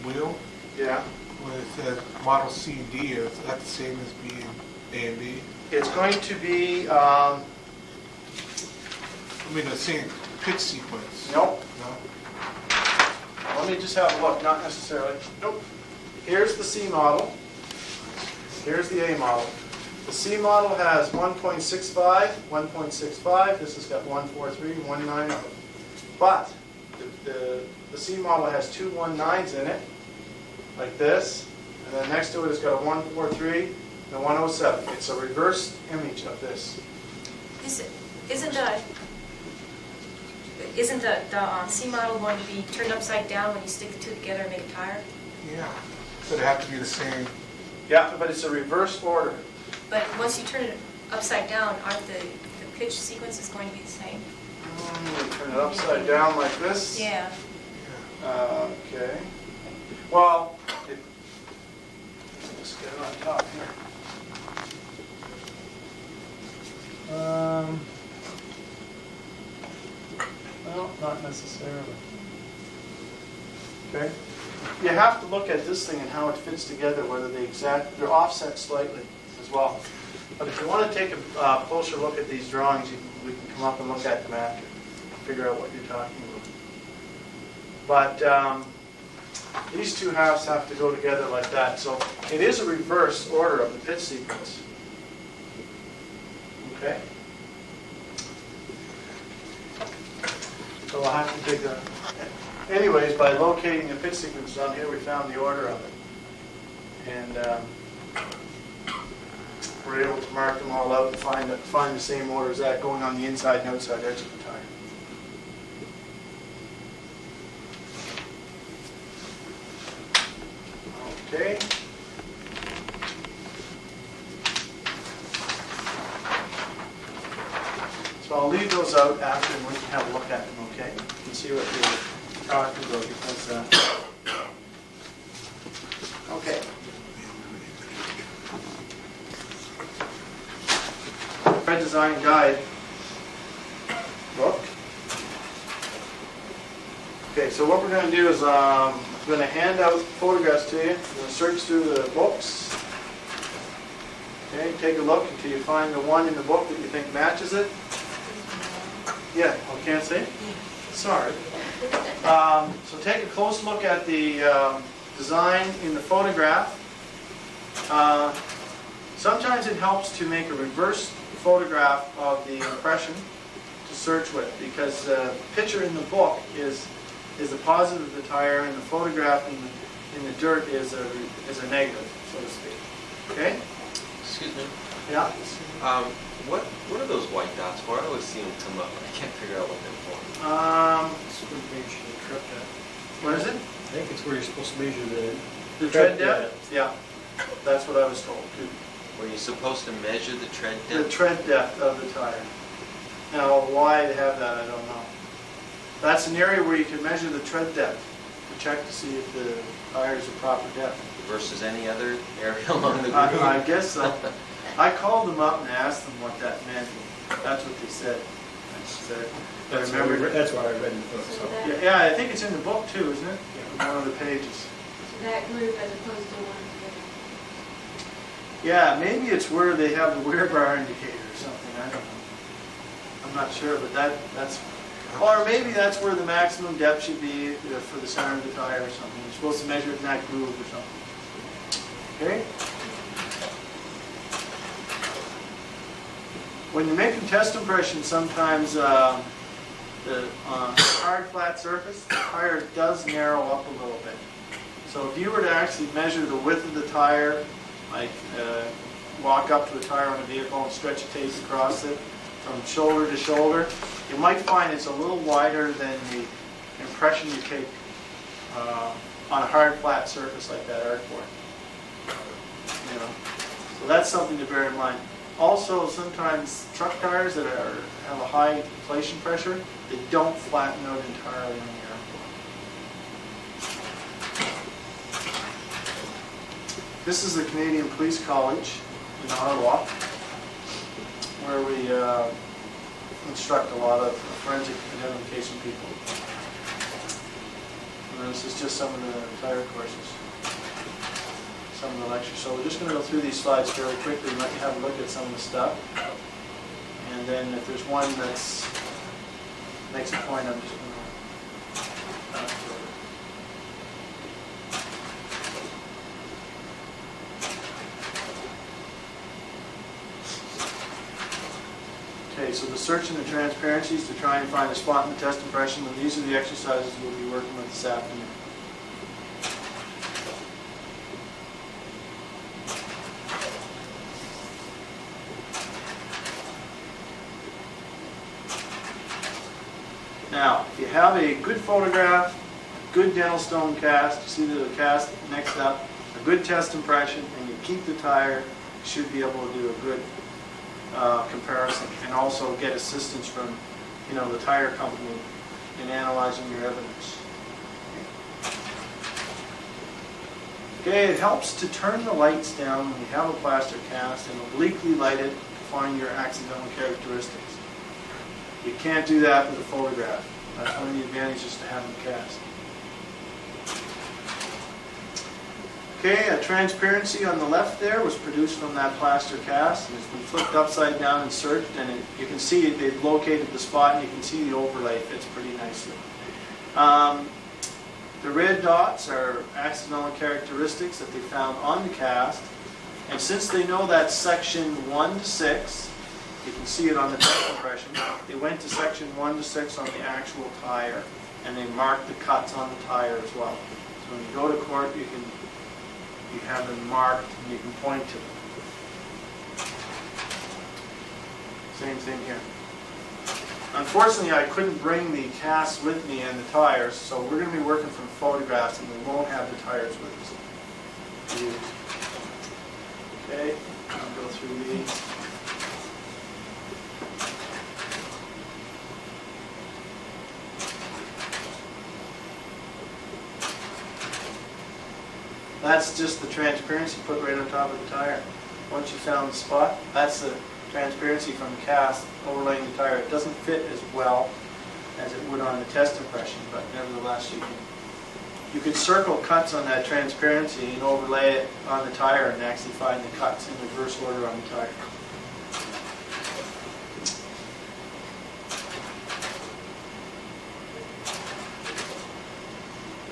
wheel, Yeah. when it says model C and D, is that the same as being A and B? It's going to be, I mean, the same pitch sequence. nope, No? let me just have a look, not necessarily. Nope. Here's the C model. Here's the A model. The C model has 1.65, 1.65, this has got 143, 19 of them. But the C model has two 19s in it, like this, and then next to it it's got a 143 and a 107. It's a reverse image of this. Isn't the C model going to be turned upside down when you stick the two together and make a tire? Yeah. So they have to be the same. Yeah, but it's a reverse order. But once you turn it upside down, aren't the pitch sequences going to be the same? You turn it upside down like this. Yeah. Okay. Well, let's get it on top here. No, not necessarily. Okay. You have to look at this thing and how it fits together, whether they're offset slightly as well. But if you want to take a closer look at these drawings, we can come up and look at them after, figure out what you're talking about. But these two halves have to go together like that. So it is a reverse order of the pitch sequence. Okay? So we'll have to dig a... Anyways, by locating the pitch sequence down here, we found the order of it. And we're able to mark them all out and find the same order as that going on the inside and outside edge of the tire. Okay. So I'll leave those out after and we can have a look at them, okay? You can see what you're talking about because, okay. Tread Design Guide book. Okay, so what we're going to do is I'm going to hand out photographs to you. You're going to search through the books. Okay, take a look until you find the one in the book that you think matches it. Yeah, I can't see? Sorry. So take a close look at the design in the photograph. Sometimes it helps to make a reverse photograph of the impression to search with, because the picture in the book is a positive of the tire, and the photograph in the dirt is a negative, so to speak. Okay? Excuse me. Yeah. What are those white dots for? I always see them come up. I can't figure out what they're for. It's where you measure the trip depth. What is it? I think it's where you're supposed to measure the Tread depth? Yeah. That's what I was told too. Were you supposed to measure the tread The depth? tread depth of the tire. Now, why they have that, I don't know. That's an area where you can measure the tread depth to check to see if the tires are proper depth. Versus any other area along the groove? I guess so. I called them up and asked them what that meant. That's what they said. I remember. That's what I read in the book. So. Yeah, I think it's in the book too, isn't it? One of the pages. That group as opposed to one together. Yeah, maybe it's where they have the wear bar indicator or something. I don't know. I'm not sure, but that's. Or maybe that's where the maximum depth should be for the center of the tire or something. You're supposed to measure it in that groove or something. Okay? When you're making test impressions, sometimes the hard, flat surface, the tire does narrow up a little bit. So if you were to actually measure the width of the tire, like walk up to a tire on a vehicle and stretch a tape across it from shoulder to shoulder, you might find it's a little wider than the impression you take on a hard, flat surface like that artboard. You know, so that's something to bear in mind. Also, sometimes truck tires that have a high inflation pressure, they don't flatten out entirely on the airport. This is the Canadian Police College in Ottawa, where we instruct a lot of forensic identification people. And this is just some of the tire courses, some of the lectures. So we're just going to go through these slides fairly quickly and let you have a look at some of the stuff. And then if there's one that's makes a point, I'm just going to pass it over. Okay, so the search and the transparency is to try and find a spot in the test impression, and these are the exercises we'll be working with this afternoon. Now, if you have a good photograph, good dental stone cast, you see the cast next up, a good test impression, and you keep the tire, you should be able to do a good comparison, and also get assistance from, the tire company in analyzing your evidence. Okay, it helps to turn the lights down when you have a plaster cast and obliquely light it to find your accidental characteristics. You can't do that with a photograph. That's one of the advantages to having a cast. Okay, a transparency on the left there was produced from that plaster cast, and it's been flipped upside down and searched, and you can see they've located the spot, and you can see the overlay fits pretty nicely. The red dots are accidental characteristics that they found on the cast, and since they know that's section 1 to 6, you can see it on the test impression, they went to section 1 to 6 on the actual tire, and they marked the cuts on the tire as well. So when you go to court, you have them marked and you can point to them. Same thing here. Unfortunately, I couldn't bring the cast with me and the tires, so we're going to be working from photographs and we won't have the tires with us. Okay, I'll go through these. That's just the transparency put right on top of the tire. Once you found the spot, that's the transparency from the cast overlaying the tire. It doesn't fit as well as it would on the test impression, but nevertheless you can circle cuts on that transparency and overlay it on the tire and actually find the cuts in reverse order on the tire.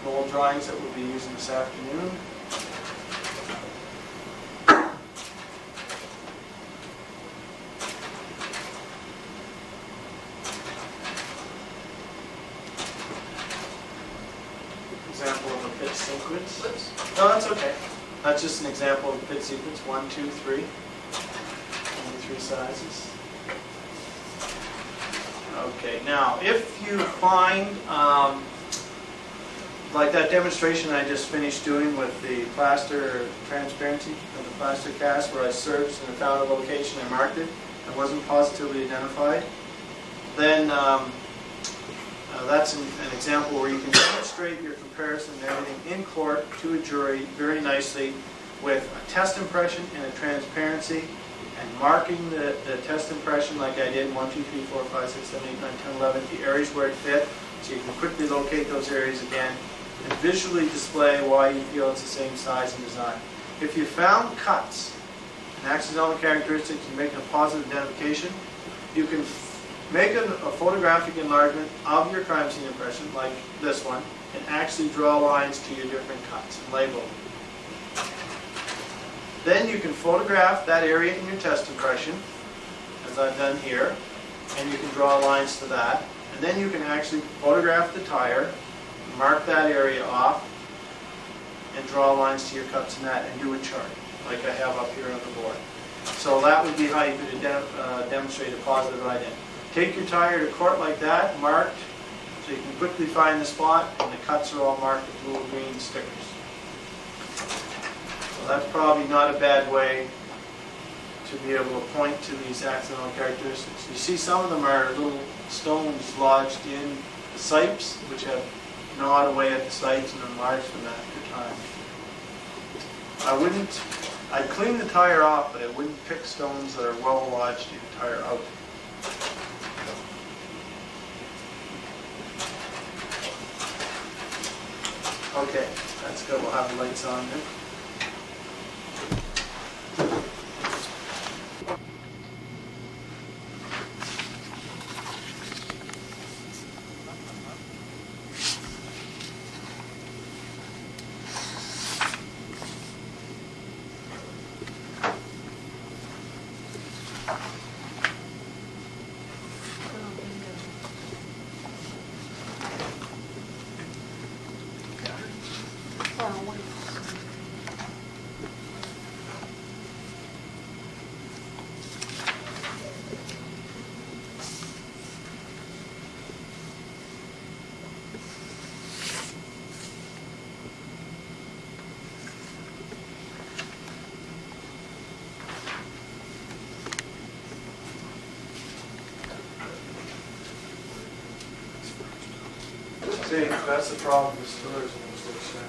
Mold drawings that we'll be using this afternoon. Example of a pit sequence. Whoops. No, that's okay. That's just an example of a pit sequence. 1, 2, 3. Only 3 sizes. Okay, now if you find, like that demonstration I just finished doing with the plaster transparency of the plaster cast, where I searched and found a location and marked it, it wasn't positively identified, then that's an example where you can demonstrate your comparison and everything in court to a jury very nicely with a test impression and a transparency, and marking the test impression like I did, 1, 2, 3, 4, 5, 6, 7, 8, 9, 10, 11, the areas where it fit, so you can quickly locate those areas again, and visually display why you feel it's the same size and design. If you found cuts and accidental characteristics and making a positive identification, you can make a photographic enlargement of your crime scene impression, like this one, and actually draw lines to your different cuts and label them. Then you can photograph that area in your test impression, as I've done here, and you can draw lines to that. And then you can actually photograph the tire, mark that area off, and draw lines to your cuts in that, and do a chart, like I have up here on the board. So that would be how you could demonstrate a positive identity. Take your tire to court like that, marked, so you can quickly find the spot, and the cuts are all marked with little green stickers. So that's probably not a bad way to be able to point to these accidental characteristics. You see some of them are little stones lodged in the sipes, which have gnawed away at the sipes and enlarged them after time. I'd clean the tire off, but I wouldn't pick stones that are well lodged in the tire out. Okay, that's good. We'll have the lights on then. See, that's the problem with storage in this little shed.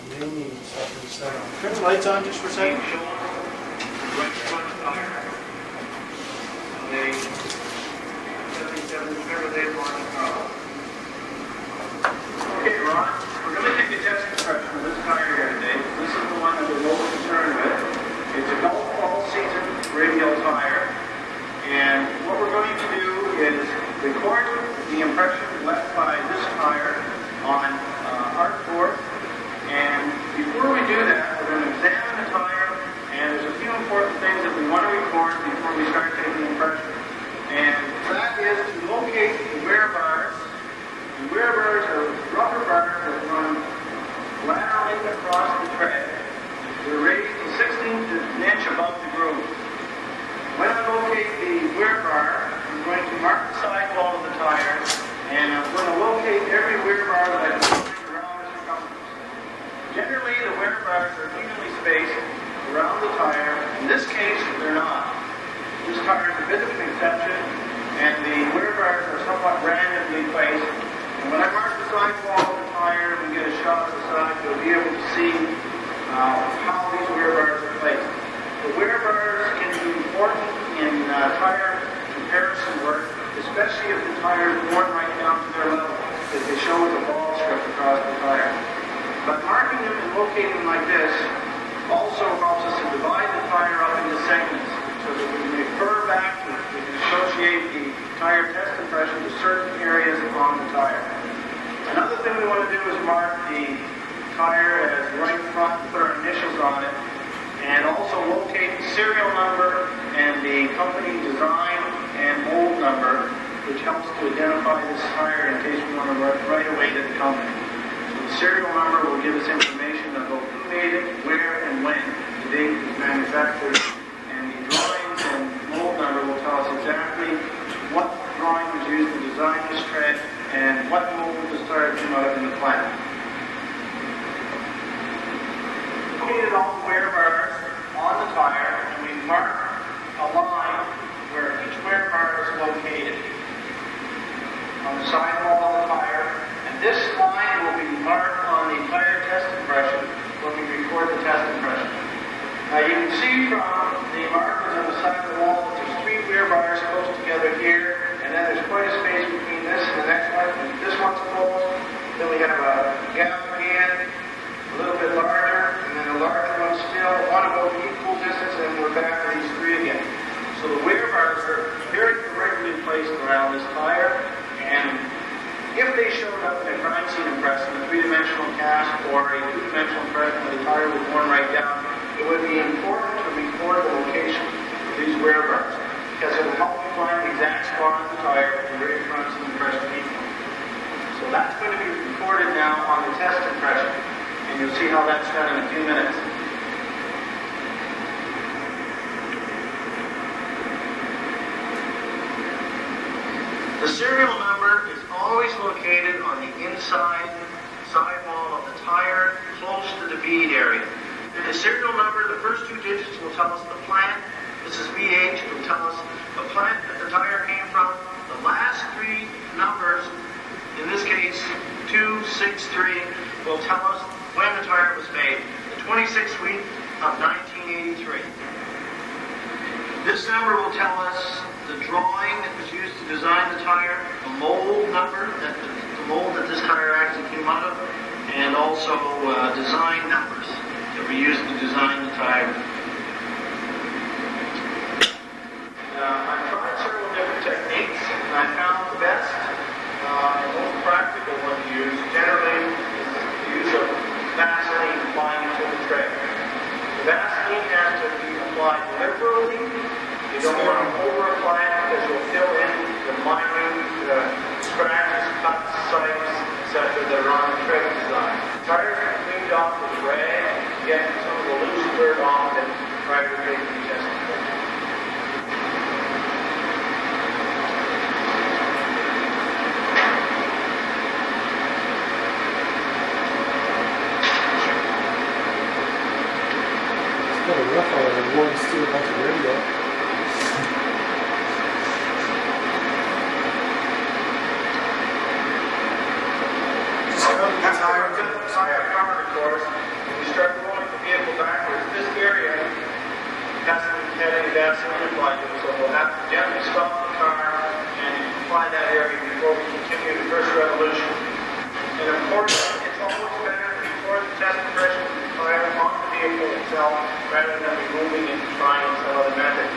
They need something set on. Turn the lights on just for a second. Right front tire. They 77, whatever they want. Okay, Ron, we're going to take the test compression of this tire here today. This is the one that we're most concerned with. It's a golf all-season radial tire. And what we're going to do is record the impression left by this tire on artboard. And before we do that, we're going to examine the tire, and there's a few important things that we want to record before we start taking the impression. And that is to locate the wear bars. The wear bars are rubber bars that run laterally across the tread. They're raised to 16th of an inch above the groove. When I locate the wear bar, I'm going to mark the sidewall of the tire, and I'm going to locate every wear bar that I can find around the circumference. Generally, the wear bars are evenly spaced around the tire. In this case, they're not. This tire is a bit of an exception, and the wear bars are somewhat randomly placed. And when I mark the sidewall of the tire and we get a shot of the side, you'll be able to see how these wear bars are placed. The wear bars can be important in tire comparison work, especially if the tire is worn right down to their level, because they show as a ball strip across the tire. But marking them and locating them like this also helps us to divide the tire up into segments, so that we can refer back to, we can associate the tire test impression to certain areas on the tire. Another thing we want to do is mark the tire as right front, put our initials on it, and also locate the serial number and the company design and mold number, which helps to identify this tire in case we want to right away to the company. So the serial number will give us information about who made it, where, and when the date was manufactured, and the drawings and mold number will tell us exactly what drawing was used to design this tread and what mold the tire came out of in the plant. Located all the wear bars on the tire, and we mark a line where each wear bar is located on the sidewall of the tire, and this line will be marked on the tire test impression when we record the test impression. Now you can see from the markers on the side of the wall that there's 3 wear bars close together here, and then there's quite a space between this and the next one. And this one's closed, then we have a gap again, a little bit larger, and then a larger one still, one about equal distance, and we're back to these 3 again. So the wear bars are very correctly placed around this tire, and if they showed up in a crime scene impression, a 3-dimensional cast or a 2-dimensional impression where the tire was worn right down, it would be important to record the location of these wear bars, because it will help you find the exact spot on the tire at the very front of the impression equal. So that's going to be recorded now on the test impression, and you'll see how that's done in a few minutes. The serial number is always located on the inside sidewall of the tire, close to the bead area. The serial number, the first 2 digits will tell us the plant. This is VH, it will tell us the plant that the tire came from. The last 3 numbers, in this case 263, will tell us when the tire was made, the 26th week of 1983. This number will tell us the drawing that was used to design the tire, the mold number, the mold that this tire actually came out of, and also design numbers that were used to design the tire. I've tried several different techniques, and I found the best and most practical one to use generally is the use of Vaseline applying it to the tread. The Vaseline has to be applied liberally. You don't want to over-apply it because you'll fill in the minute scratches, cuts, sipes, etc. that are on the tread design. Tires are cleaned off with rag, get some of the loose dirt off it prior to making the testing. It's kind of rough out of one steel bunch of radio. Tire cover, of course, when you start rolling the vehicle backwards, this area hasn't had any Vaseline applied to it, so we'll have to gently stop the car and apply that area before we continue the first revolution. And of course, it's always better to record the test pressure of the tire on the vehicle itself rather than removing it and trying some other method.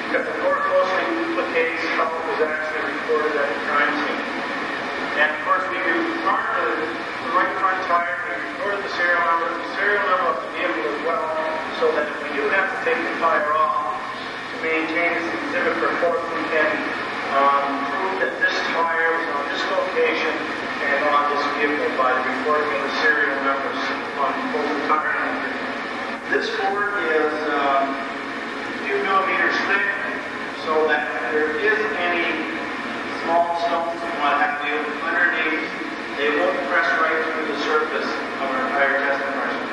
Because the more closely duplicates how it was actually recorded at the crime scene. And of course, we recorded the right front tire, we recorded the serial number of the vehicle as well, so that if we do have to take the tire off to maintain its exhibit report, we can prove that this tire was on this location and on this vehicle by the recording of the serial numbers on both the tire numbers. This board is a few millimeters thick, so that there is any small stones and what have you underneath, they won't press right through the surface of our tire test pressure.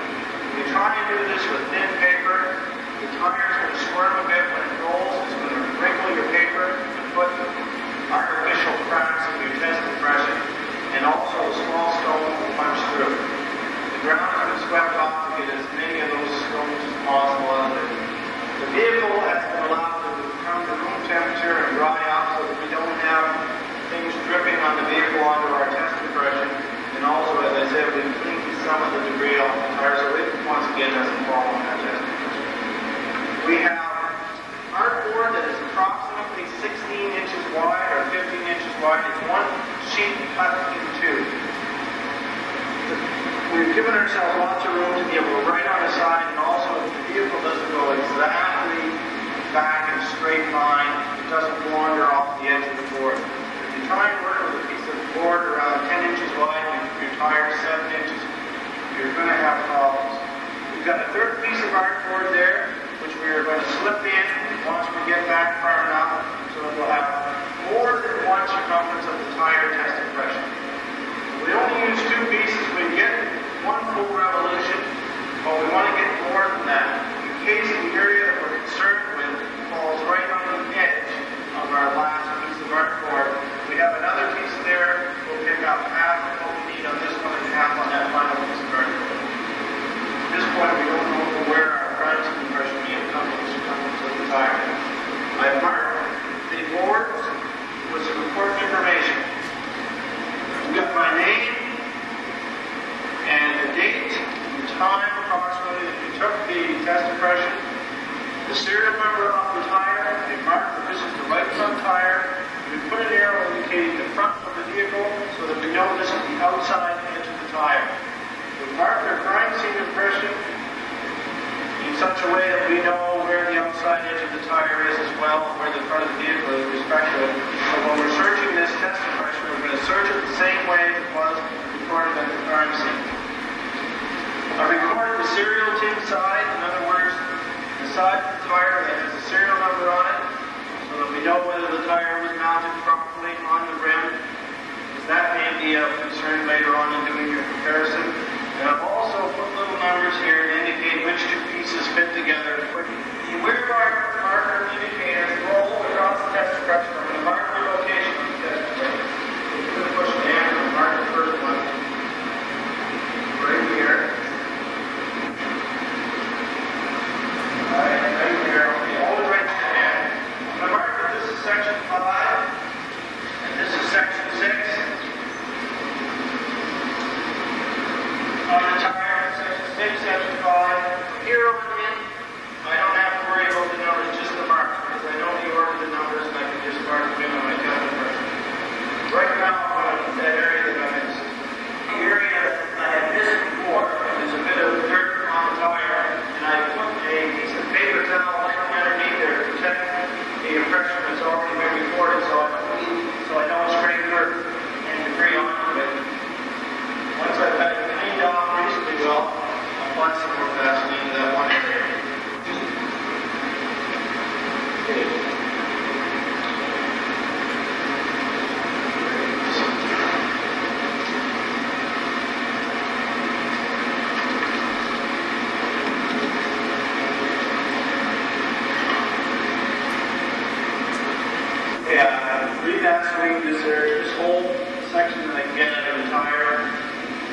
We try and do this with thin paper. The tire is going to squirm a bit when it rolls. It's going to wrinkle your paper and put artificial cracks in your test impression, and also a small stone will punch through. The ground is going to swept off to get as many of those stones as possible out of it. The vehicle has been allowed to come to room temperature and dry out so that we don't have things dripping on the vehicle onto our test impression. And also, as I said, we've cleaned some of the debris off the tire so it once again doesn't fall on that test impression. We have artboard that is approximately 16 inches wide or 15 inches wide. It's one sheet cut in two. We've given ourselves lots of room to be able to write on the side, and also if the vehicle doesn't go exactly back in a straight line, it doesn't wander off the edge of the board. If you try and work with a piece of board around 10 inches wide and your tire is 7 inches, you're going to have problems. We've got a third piece of artboard there, which we are going to slip in once we get back far enough, so that we'll have more than one circumference of the tire test impression. We only use two pieces. We get one full revolution, but we want to get more than that. In case the area that we're concerned with falls right on the edge of our last piece of artboard, we have another piece there. We'll pick up half of what we need on this one and half on that final piece of artboard. At this point, we don't know where our crime scene impression will be in circumference of the tire. I marked the boards with some important information. We've got my name and the date and the time approximately that we took the test impression, the serial number off the tire. They marked that this is the right front tire. We put an arrow indicating the front of the vehicle so that we know this is the outside edge of the tire. We marked our crime scene impression in such a way that we know where the outside edge of the tire is as well, and where the front of the vehicle is respectively. So when we're searching this test impression, we're going to search it the same way as it was recorded at the crime scene. I recorded the serial tin side, in other words, the side of the tire that has a serial number on it, so that we know whether the tire was mounted properly on the rim, because that may be of concern later on in doing your comparison. And I've also put little numbers here to indicate which two pieces fit together. The where marker indicator roll across the test impression. I'm going to mark the location of the test impression. I'm going to push the hand and mark the first one right here. Right here. Okay, hold it right in the hand. I'm going to mark that this is section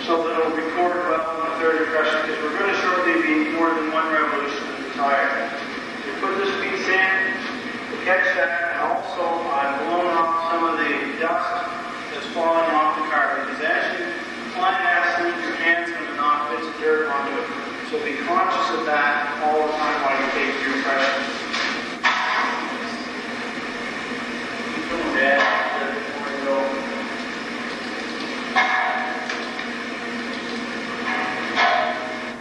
so that it'll record well on the third impression, because we're going to shortly be more than one revolution of the tire. We put this piece in, we catch that, and also I've blown off some of the dust that's falling off the car, because as you apply gasoline, your hand's going to knock bits of dirt onto it. So be conscious of that all the time while you take your impression. Keep going down before you go.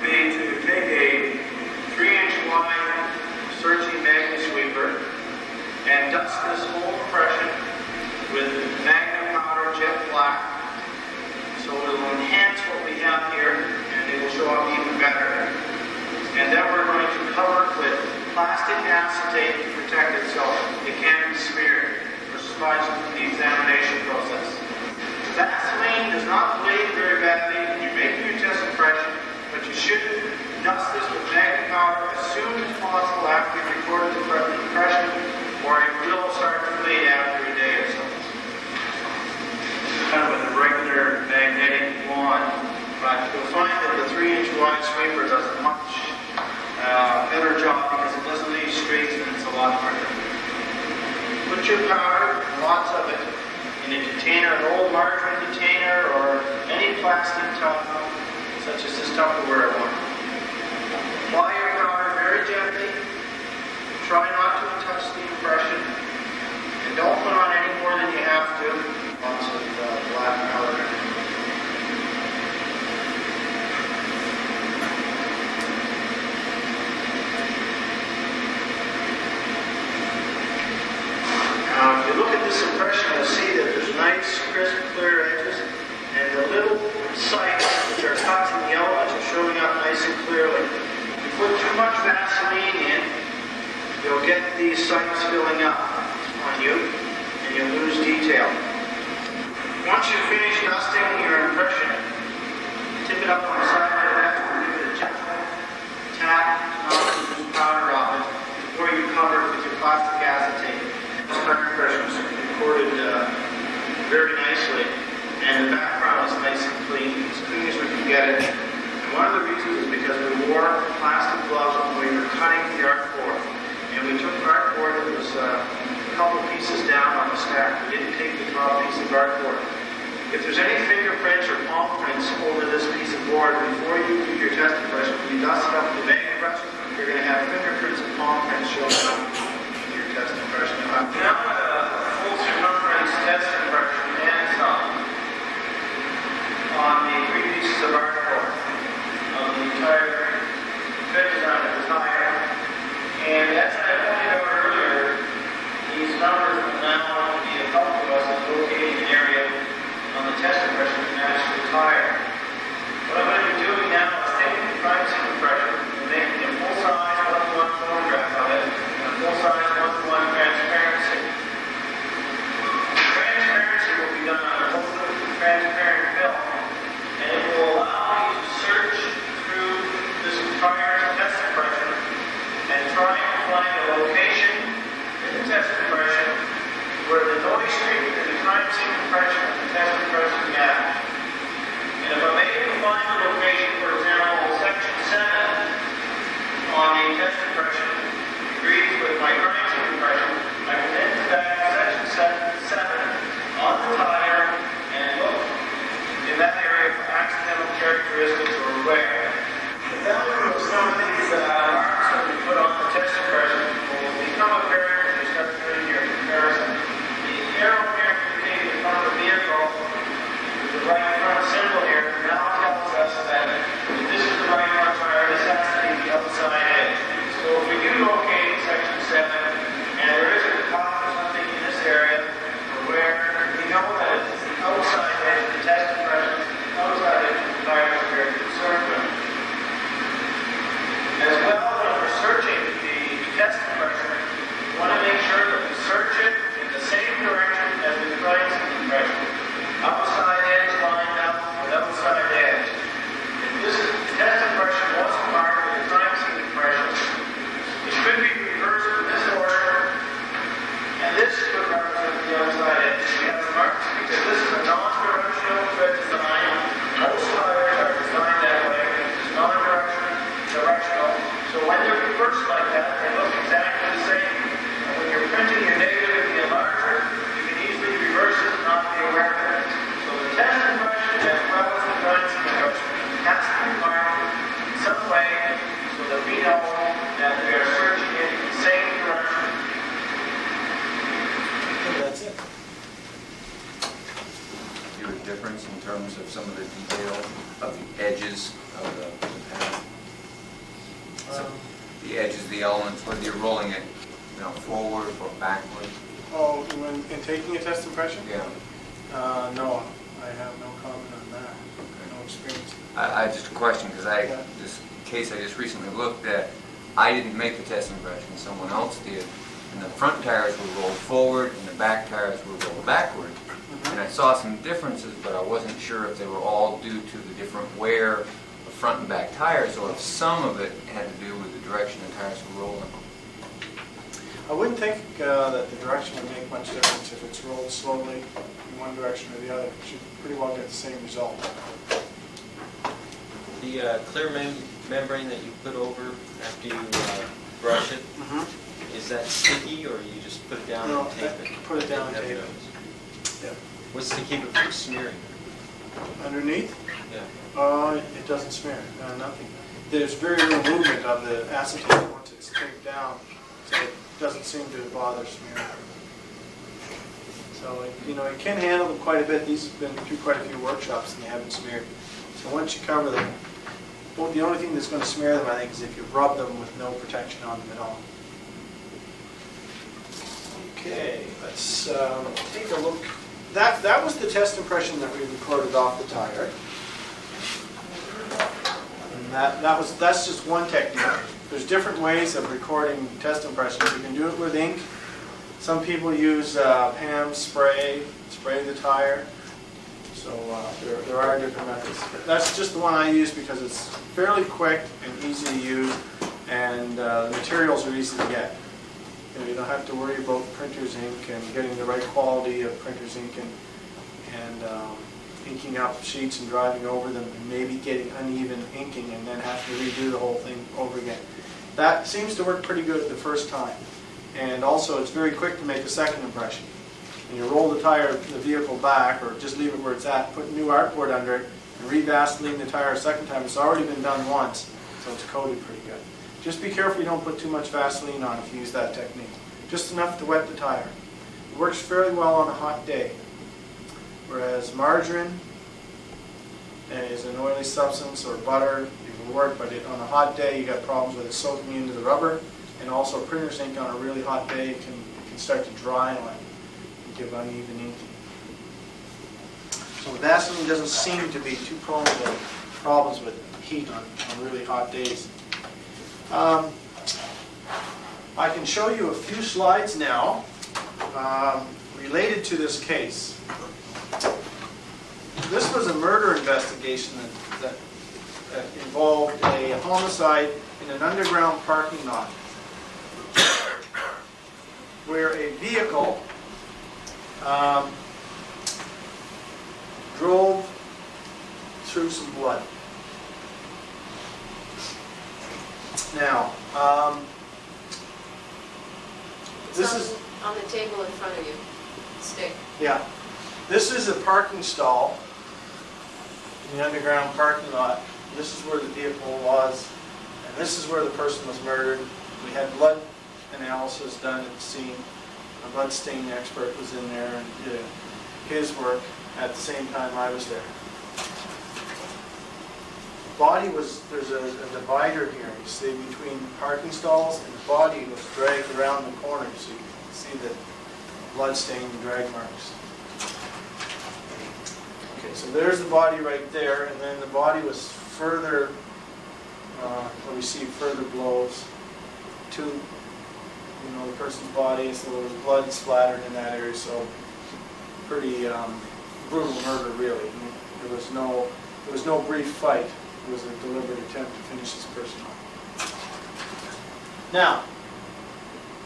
To take a 3-inch wide searching magnet sweeper and dust this whole impression with magnet powder jet black, so it will enhance what we have here and it will show up even better. And then we're going to cover it with plastic acetate to protect it so it can't be smeared or smudged in the examination process. Vaseline does not bleed very badly when you're making your test impression, but you should dust this with magnet powder as soon as possible after you've recorded the impression, or it will start to bleed after a day or so. Kind of with a regular magnetic wand, but you'll find that the 3-inch wide sweeper does a much better job because it doesn't leave streaks and it's a lot harder. Put your powder, lots of it, in a container, an old margarine container, or any plastic tub, such as this Tupperware one. Apply your powder very gently. Try not to touch the impression. And don't put on any more than you have to. Lots of black powder. Now, if you look at this impression, you'll see that there's nice, crisp, clear edges. And the little sites, which are cuts in the elements, are showing up nice and clearly. If you put too much Vaseline in, you'll get these sites filling up on you, and you'll lose detail. Once you finish dusting your impression, tip it up on the side like that, and give it a gentle tap, not to lose powder off it, before you cover it with your plastic acetate. This impression is recorded very nicely. And the background is nice and clean, as clean as we can get it. And one of the reasons is because we wore plastic gloves when we were cutting the artboard. And we took artboard that was a couple pieces down on the stack. We didn't take the top piece of artboard. If there's any fingerprints or palm prints over this piece of board, before you do your test impression, when you dust it up with the magnet brush, you're going to have fingerprints and palm prints showing up in your test impression. Now a full circumference test impression and some on the 3 pieces of artboard on the entire bed design of the tire. And as I pointed out earlier, these numbers will now be a help to us in locating an area on the test impression to match the tire. What I'm going to be doing now is taking the privacy impression and making a full-size 1:1 photograph of it and a full-size 1:1 transparency. Transparency will be done on a transparent film. And it will allow you to search through this entire test impression and try and find a location in the test impression where the noise stream and the crime scene impression and the test impression match. And if I'm able to find a location, for example, section 7 on the test impression agrees with my crime scene impression, I can then go back to section 7 on the tire and look in that area for accidental characteristics or wear. The value of some of these marks that we put on the test impression will become apparent when you start doing your comparison. The arrow here indicating the front of the vehicle with the right front symbol here now tells us that if this is the right front tire, this has to be the outside edge. So if we do locate section 7 and there is a copy So the edges, the elements, whether you're rolling it, forward or backward. Oh, in taking a test impression? Yeah. No, I have no comment on that. No experience. I just a question, because this case I just recently looked at, I didn't make the test impression, someone else did, and the front tires were rolled forward and the back tires were rolled backward. And I saw some differences, but I wasn't sure if they were all due to the different wear of front and back tires, or if some of it had to do with the direction the tires were rolling. I wouldn't think that the direction would make much difference if it's rolled slowly in one direction or the other. You should pretty well get the same result. The clear membrane that you put over after you brush it, is that sticky, or you just put it down No, and tape it? put it down and Have tape it. those? Yeah. What's to keep it from smearing? Underneath? Yeah. It doesn't smear. Nothing. There's very little movement of the acetate once it's taped down, so it doesn't seem to bother smearing. So, it can handle them quite a bit. These have been through quite a few workshops and they haven't smeared. So once you cover them, well, the only thing that's going to smear them, I think, is if you rub them with no protection on them at all. Okay, let's take a look. That was the test impression that we recorded off the tire. And that's just one technique. There's different ways of recording test impressions. You can do it with ink. Some people use PAM spray the tire. So there are different methods. That's just the one I use because it's fairly quick and easy to use, and the materials are easy to get. You don't have to worry about printer's ink and getting the right quality of printer's ink and inking up sheets and driving over them and maybe getting uneven inking and then have to redo the whole thing over again. That seems to work pretty good the first time. And also it's very quick to make a second impression. And you roll the vehicle back, or just leave it where it's at, put new artboard under it, and re-Vaseline the tire a second time. It's already been done once, so it's coated pretty good. Just be careful you don't put too much Vaseline on if you use that technique. Just enough to wet the tire. It works fairly well on a hot day. Whereas margarine is an oily substance, or butter, it will work, but on a hot day you got problems with it soaking into the rubber, and also printer's ink on a really hot day it can start to dry on it and give uneven inking. So Vaseline doesn't seem to be too prone to problems with heat on really hot days. I can show you a few slides now related to this case. This was a murder investigation that involved a homicide in an underground parking lot where a vehicle drove through some blood. Now, this is on the table in front of you. Stick. Yeah. This is a parking stall in the underground parking lot. This is where the vehicle was, and this is where the person was murdered. We had blood analysis done at the scene. A blood stain expert was in there and did his work at the same time I was there. Body was, there's a divider here, you see, between the parking stalls, and the body was dragged around the corner, so you can see the blood stain and drag marks. Okay, so there's the body right there, and then the body was further, received further blows to, the person's body, so there was blood splattered in that area, so pretty brutal murder, really. There was no brief fight. It was a deliberate attempt to finish this person off. Now,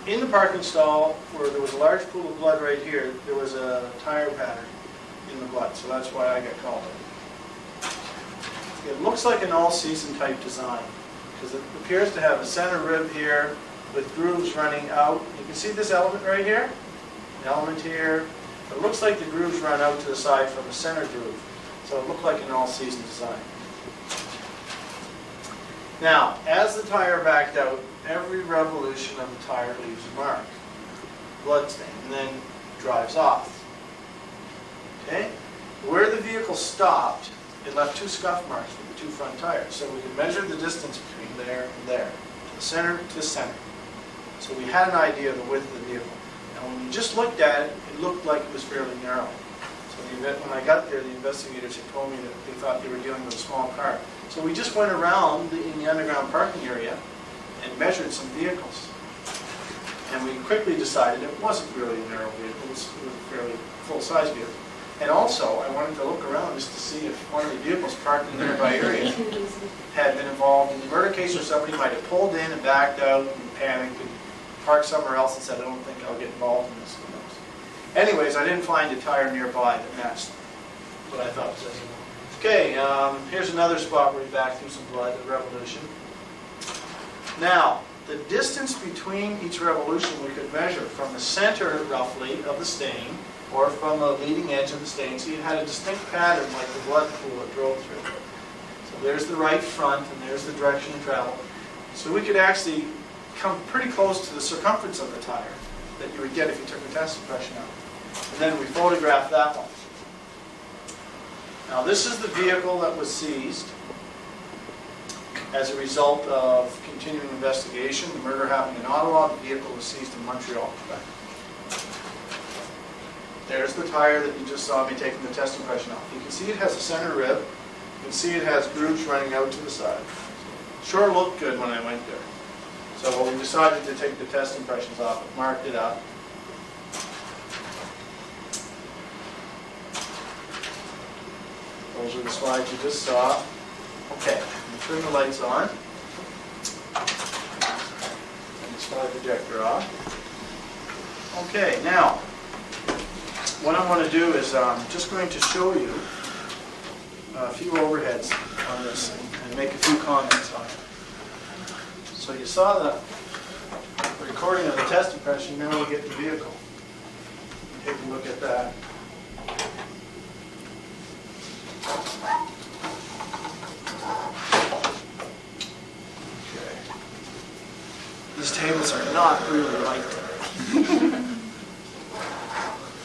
in the parking stall, where there was a large pool of blood right here, there was a tire pattern in the blood, so that's why I got called it. It looks like an all-season type design, because it appears to have a center rib here with grooves running out. You can see this element right here, an element here. It looks like the grooves run out to the side from the center groove, so it looked like an all-season design. Now, as the tire backed out, every revolution of the tire leaves a mark, blood stain, and then drives off. Okay? Where the vehicle stopped, it left two scuff marks with the two front tires, so we can measure the distance between there and there. center to center. So we had an idea of the width of the vehicle. And when we just looked at it, it looked like it was fairly narrow. So when I got there, the investigators had told me that they thought they were dealing with a small car. So we just went around in the underground parking area and measured some vehicles. And we quickly decided it wasn't really a narrow vehicle, it was a fairly full-size vehicle. And also, I wanted to look around just to see if one of the vehicles parked in the nearby area had been involved in a murder case, or somebody might have pulled in and backed out and panicked and parked somewhere else and said, I don't think I'll get involved in this. Who knows? Anyways, I didn't find a tire nearby that matched what I thought was it. Okay, here's another spot where we backed through some blood, a revolution. Now, the distance between each revolution we could measure from the center, roughly, of the stain, or from the leading edge of the stain, so you had a distinct pattern like the blood pool it drove through. So there's the right front, and there's the direction of travel. So we could actually come pretty close to the circumference of the tire that you would get if you took a test impression out. And then we photographed that one. Now this is the vehicle that was seized as a result of continuing investigation. The murder happened in Ottawa, the vehicle was seized in Montreal, Quebec. There's the tire that you just saw me taking the test impression off. You can see it has a center rib. You can see it has grooves running out to the side. Sure looked good when I went there. So when we decided to take the test impressions off, I marked it up. Those are the slides you just saw. Okay, turn the lights on. And the slide projector off. Okay, now, what I want to do is I'm just going to show you a few overheads on this and make a few comments on it. So you saw the recording of the test impression, now we'll get the vehicle. Take a look at that. Okay. These tables are not really light.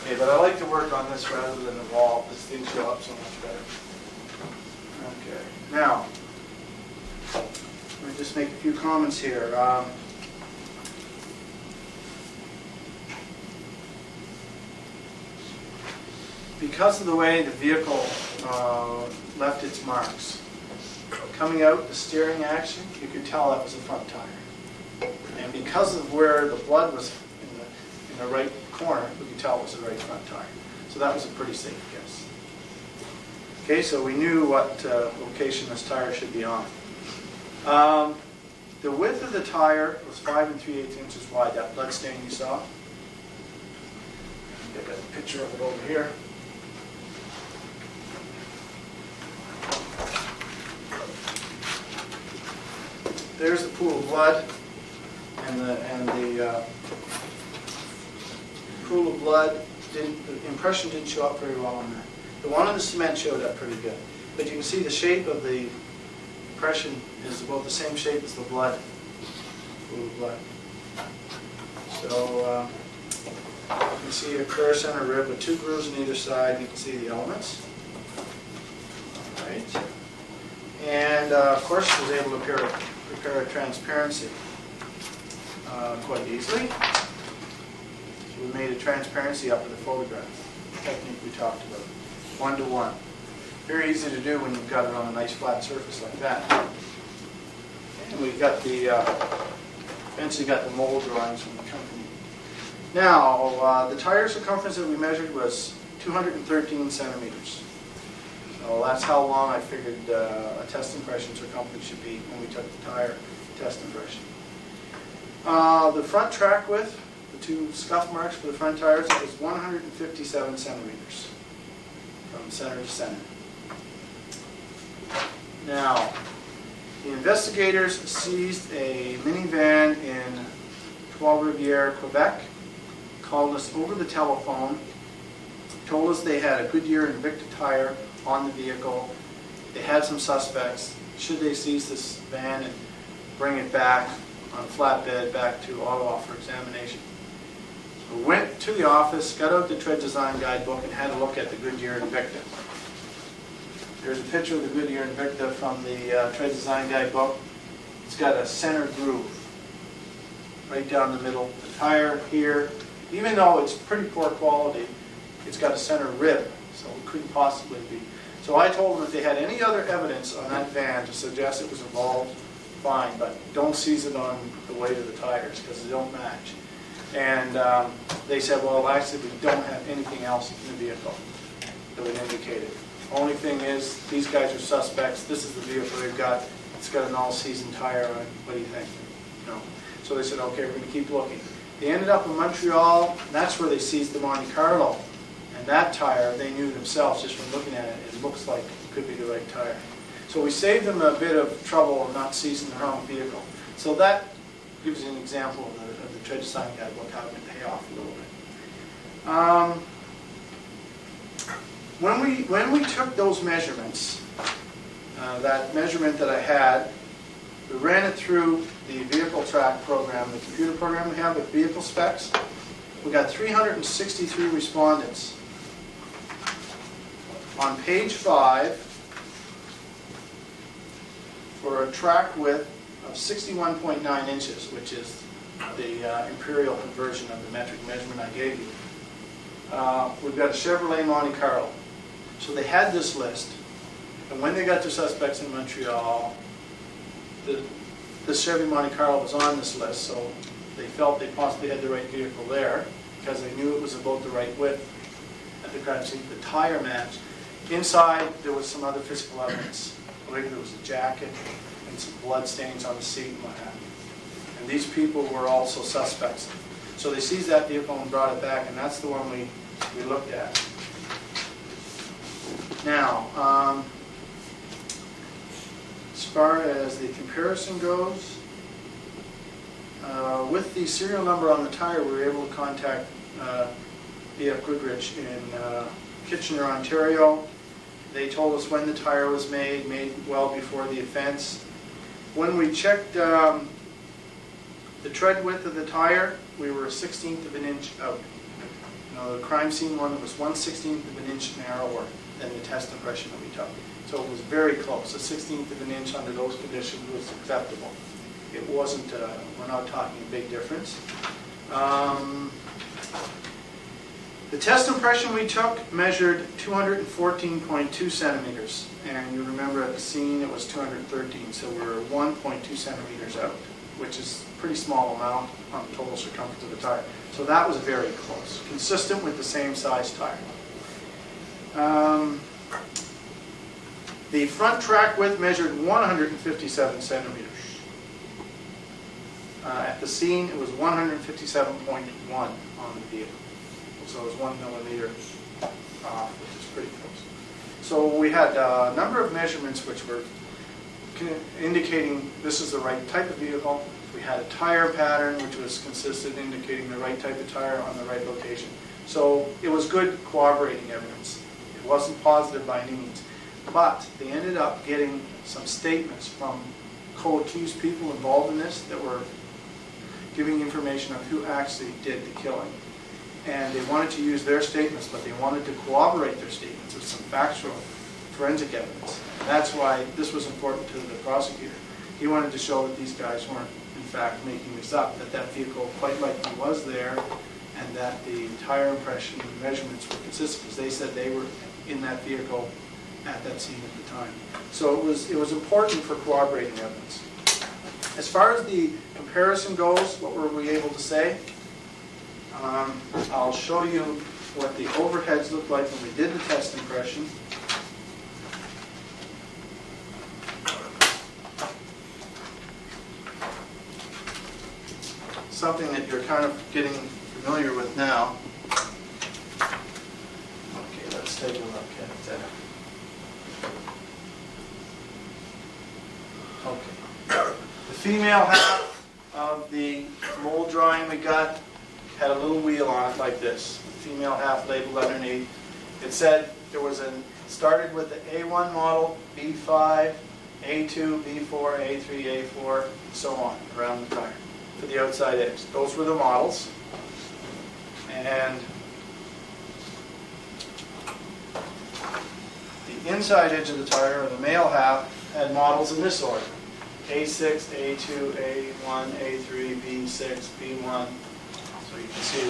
Okay, but I like to work on this rather than the wall. This thing show up so much better. Okay, now, let me just make a few comments here. Because of the way the vehicle left its marks, coming out, the steering action, you could tell that was a front tire. And because of where the blood was in the right corner, we could tell it was the right front tire. So that was a pretty safe guess. Okay, so we knew what location this tire should be on. The width of the tire was 5 3/8 inches wide, that blood stain you saw. I've got a picture of it over here. There's the pool of blood, and the pool of blood, the impression didn't show up very well on that. The one on the cement showed up pretty good, but you can see the shape of the impression is about the same shape as the blood, pool of blood. So you can see a clear center rib with 2 grooves on either side. You can see the elements. All right, and of course, I was able to prepare a transparency quite easily. So we made a transparency up with a photograph, the technique we talked about, 1-to-1. Very easy to do when you've got it on a nice flat surface like that. And we got eventually got the mold drawings from the company. Now, the tire circumference that we measured was 213 centimeters. So that's how long I figured a test impression circumference should be when we took the tire test impression. The front track width, the 2 scuff marks for the front tires, was 157 centimeters from center to center. Now, the investigators seized a minivan in Trois-Rivières, Quebec, called us over the telephone, told us they had a Goodyear Invicta tire on the vehicle. They had some suspects. Should they seize this van and bring it back on a flatbed back to Ottawa for examination? So we went to the office, got out the tread design guidebook, and had a look at the Goodyear Invicta. There's a picture of the Goodyear Invicta from the tread design guidebook. It's got a center groove. right down the middle. The tire here, even though it's pretty poor quality, it's got a center rib, so it couldn't possibly be. So I told them if they had any other evidence on that van to suggest it was involved, fine, but don't seize it on the weight of the tires because they don't match. And they said, well, actually, we don't have anything else in the vehicle that would indicate it. Only thing is, these guys are suspects. This is the vehicle they've got. It's got an all-season tire on it. What do you think? No. So they said, okay, we're going to keep looking. They ended up in Montreal. And that's where they seized the Monte Carlo. And that tire, they knew themselves just from looking at it. It looks like it could be the right tire. So we saved them a bit of trouble of not seizing the wrong vehicle. So that gives you an example of the tread design guidebook, how it can pay off a little bit. When we took those measurements, that measurement that I had, we ran it through the vehicle track program, the computer program we have with vehicle specs. We got 363 respondents. On page 5, for a track width of 61.9 inches, which is the imperial conversion of the metric measurement I gave you, we've got a Chevrolet Monte Carlo. So they had this list, and when they got to suspects in Montreal, the Chevy Monte Carlo was on this list, so they felt they possibly had the right vehicle there because they knew it was about the right width at the crime scene. The tire match. Inside, there was some other physical evidence. I believe there was a jacket and some blood stains on the seat and what have you. And these people were also suspects. So they seized that vehicle and brought it back, and that's the one we looked at. Now, as far as the comparison goes, with the serial number on the tire, we were able to contact B.F. Goodrich in Kitchener, Ontario. They told us when the tire was made well before the offense. When we checked the tread width of the tire, we were 1/16 of an inch out. The crime scene one was 1/16 of an inch narrower than the test impression that we took. So it was very close. A 1/16 of an inch under those conditions was acceptable. It wasn't, we're not talking a big difference. The test impression we took measured 214.2 centimeters. And you remember at the scene it was 213, so we're 1.2 centimeters out, which is a pretty small amount on the total circumference of the tire. So that was very close, consistent with the same size tire. The front track width measured 157 centimeters. At the scene, it was 157.1 on the vehicle. So it was 1 millimeter off, which is pretty close. So we had a number of measurements which were indicating this is the right type of vehicle. We had a tire pattern which was consistent, indicating the right type of tire on the right location. So it was good corroborating evidence. It wasn't positive by any means. But they ended up getting some statements from co-accused people involved in this that were giving information on who actually did the killing. And they wanted to use their statements, but they wanted to corroborate their statements with some factual forensic evidence. And that's why this was important to the prosecutor. He wanted to show that these guys weren't, in fact, making this up, that that vehicle quite likely was there, and that the tire impression measurements were consistent, because they said they were in that vehicle at that scene at the time. So it was important for corroborating evidence. As far as the comparison goes, what were we able to say? I'll show you what the overheads looked like when we did the test impression. Something that you're kind of getting familiar with now. Okay, let's take a look at that. Okay. The female half of the mold drawing we got had a little wheel on it like this. The female half labeled underneath. It said there was started with the A1 model, B5, A2, B4, A3, A4, and so on around the tire for the outside edge. Those were the models. And the inside edge of the tire, or the male half, had models in this order. A6, A2, A1, A3, B6, B1. So you can see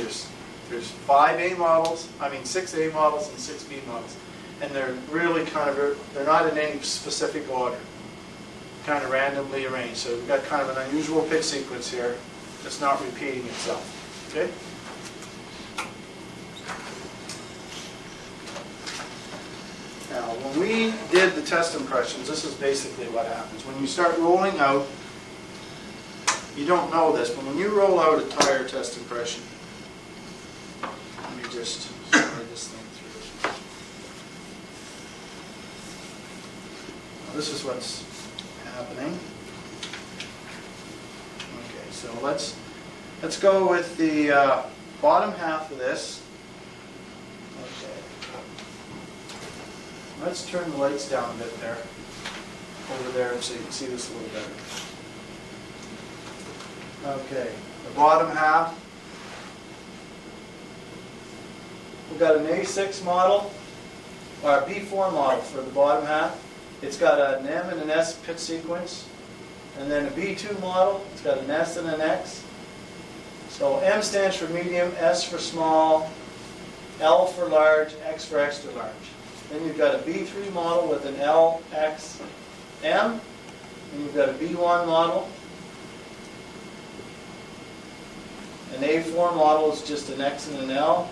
there's 5A models, 6A models and 6B models. And they're really they're not in any specific order, kind of randomly arranged. So we've got kind of an unusual pitch sequence here that's not repeating itself, okay? Now, when we did the test impressions, this is basically what happens. When you start rolling out, you don't know this, but when you roll out a tire test impression, let me just slide this thing through. Now, this is what's happening. Okay, so let's go with the bottom half of this. Okay. Let's turn the lights down a bit there, over there, so you can see this a little better. Okay, the bottom half. We've got an A6 model, or a B4 model for the bottom half. It's got an M and an S pitch sequence. And then a B2 model, it's got an S and an X. So M stands for medium, S for small, L for large, X for extra large. Then you've got a B3 model with an L, X, M. And you've got a B1 model. An A4 model is just an X and an L.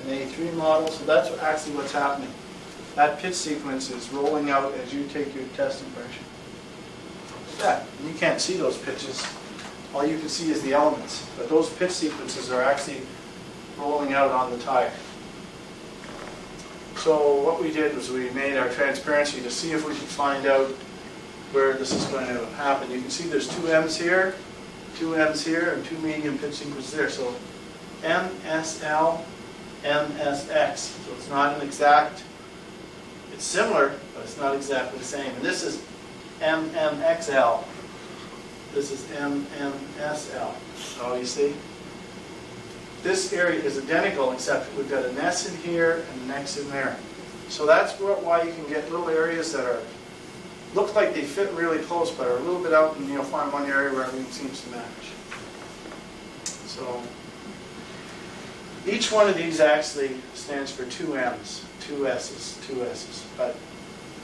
An A3 model, so that's actually what's happening. That pitch sequence is rolling out as you take your test impression. Yeah, you can't see those pitches. All you can see is the elements. But those pitch sequences are actually rolling out on the tire. So what we did was we made our transparency to see if we could find out where this is going to happen. You can see there's two M's here, and two medium pitch sequences there. So MSL, MSX. So it's not an exact, it's similar, but it's not exactly the same. And this is MMXL. This is MMSL. So you see, this area is identical, except we've got an S in here and an X in there. So that's why you can get little areas that are, look like they fit really close, but are a little bit out, and you'll find one area where everything seems to match. So each one of these actually stands for two M's, two S's, but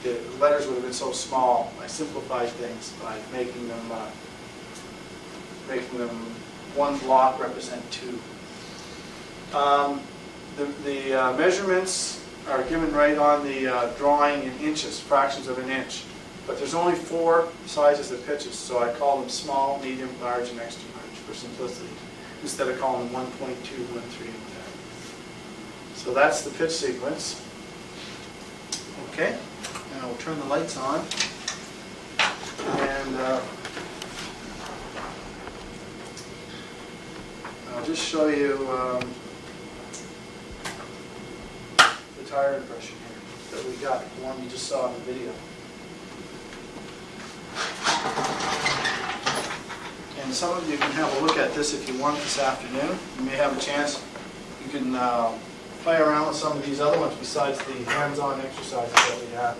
the letters would have been so small. I simplified things by making them one block represent two. The measurements are given right on the drawing in inches, fractions of an inch. But there's only 4 sizes of pitches, so I call them small, medium, large, and extra large for simplicity, instead of calling them 1.2, 1.3, and whatever. So that's the pitch sequence. Okay, now we'll turn the lights on, and I'll just show you the tire impression here that we got, the one you just saw in the video. And some of you can have a look at this if you want this afternoon. You may have a chance. You can play around with some of these other ones besides the hands-on exercises that we have.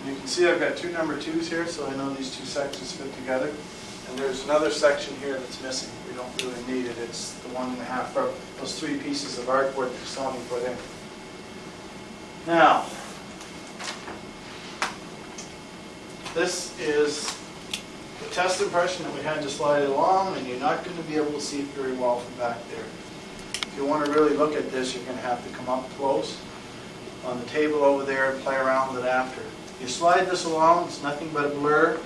You can see I've got 2 number 2s here, so I know these 2 sections fit together. And there's another section here that's missing. We don't really need it. It's the 1.5, or those 3 pieces of artwork that Sony put in. Now, this is the test impression that we had to slide it along, and you're not going to be able to see it very well from back there. If you want to really look at this, you're going to have to come up close on the table over there and play around with it after. You slide this along, it's nothing but a blur,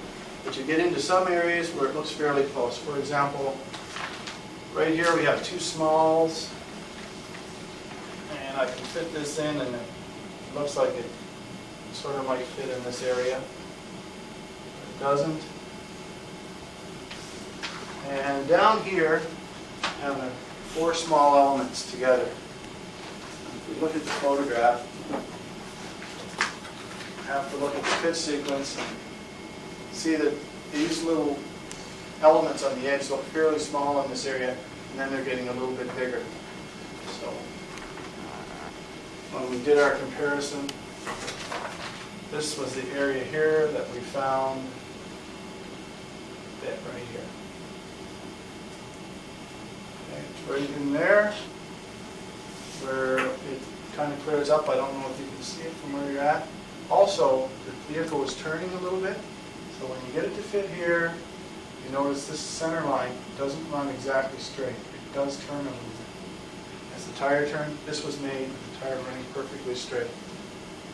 but you get into some areas where it looks fairly close. For example, right here we have 2 smalls, and I can fit this in, and it looks like it sort of might fit in this area. doesn't. And down here, have the 4 small elements together. If we look at the photograph, we have to look at the fit sequence and see that these little elements on the edge look fairly small in this area, and then they're getting a little bit bigger. So when we did our comparison, this was the area here that we found fit right here. Okay, it's right in there where it kind of clears up. I don't know if you can see it from where you're at. Also, the vehicle is turning a little bit, so when you get it to fit here, you notice this center line doesn't run exactly straight. It does turn a little bit. As the tire turned, this was made with the tire running perfectly straight.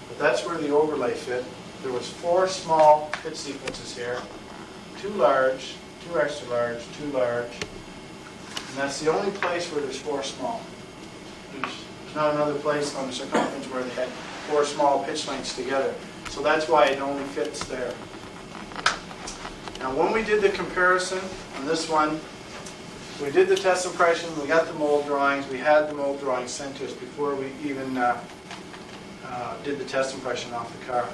But that's where the overlay fit. There was 4 small fit sequences here, 2 large, 2 extra large, 2 large, and that's the only place where there's 4 small. There's not another place on the circumference where they had 4 small pitch lengths together. So that's why it only fits there. Now when we did the comparison on this one, we did the test impression, we got the mold drawings, we had the mold drawings sent to us before we even did the test impression off the car.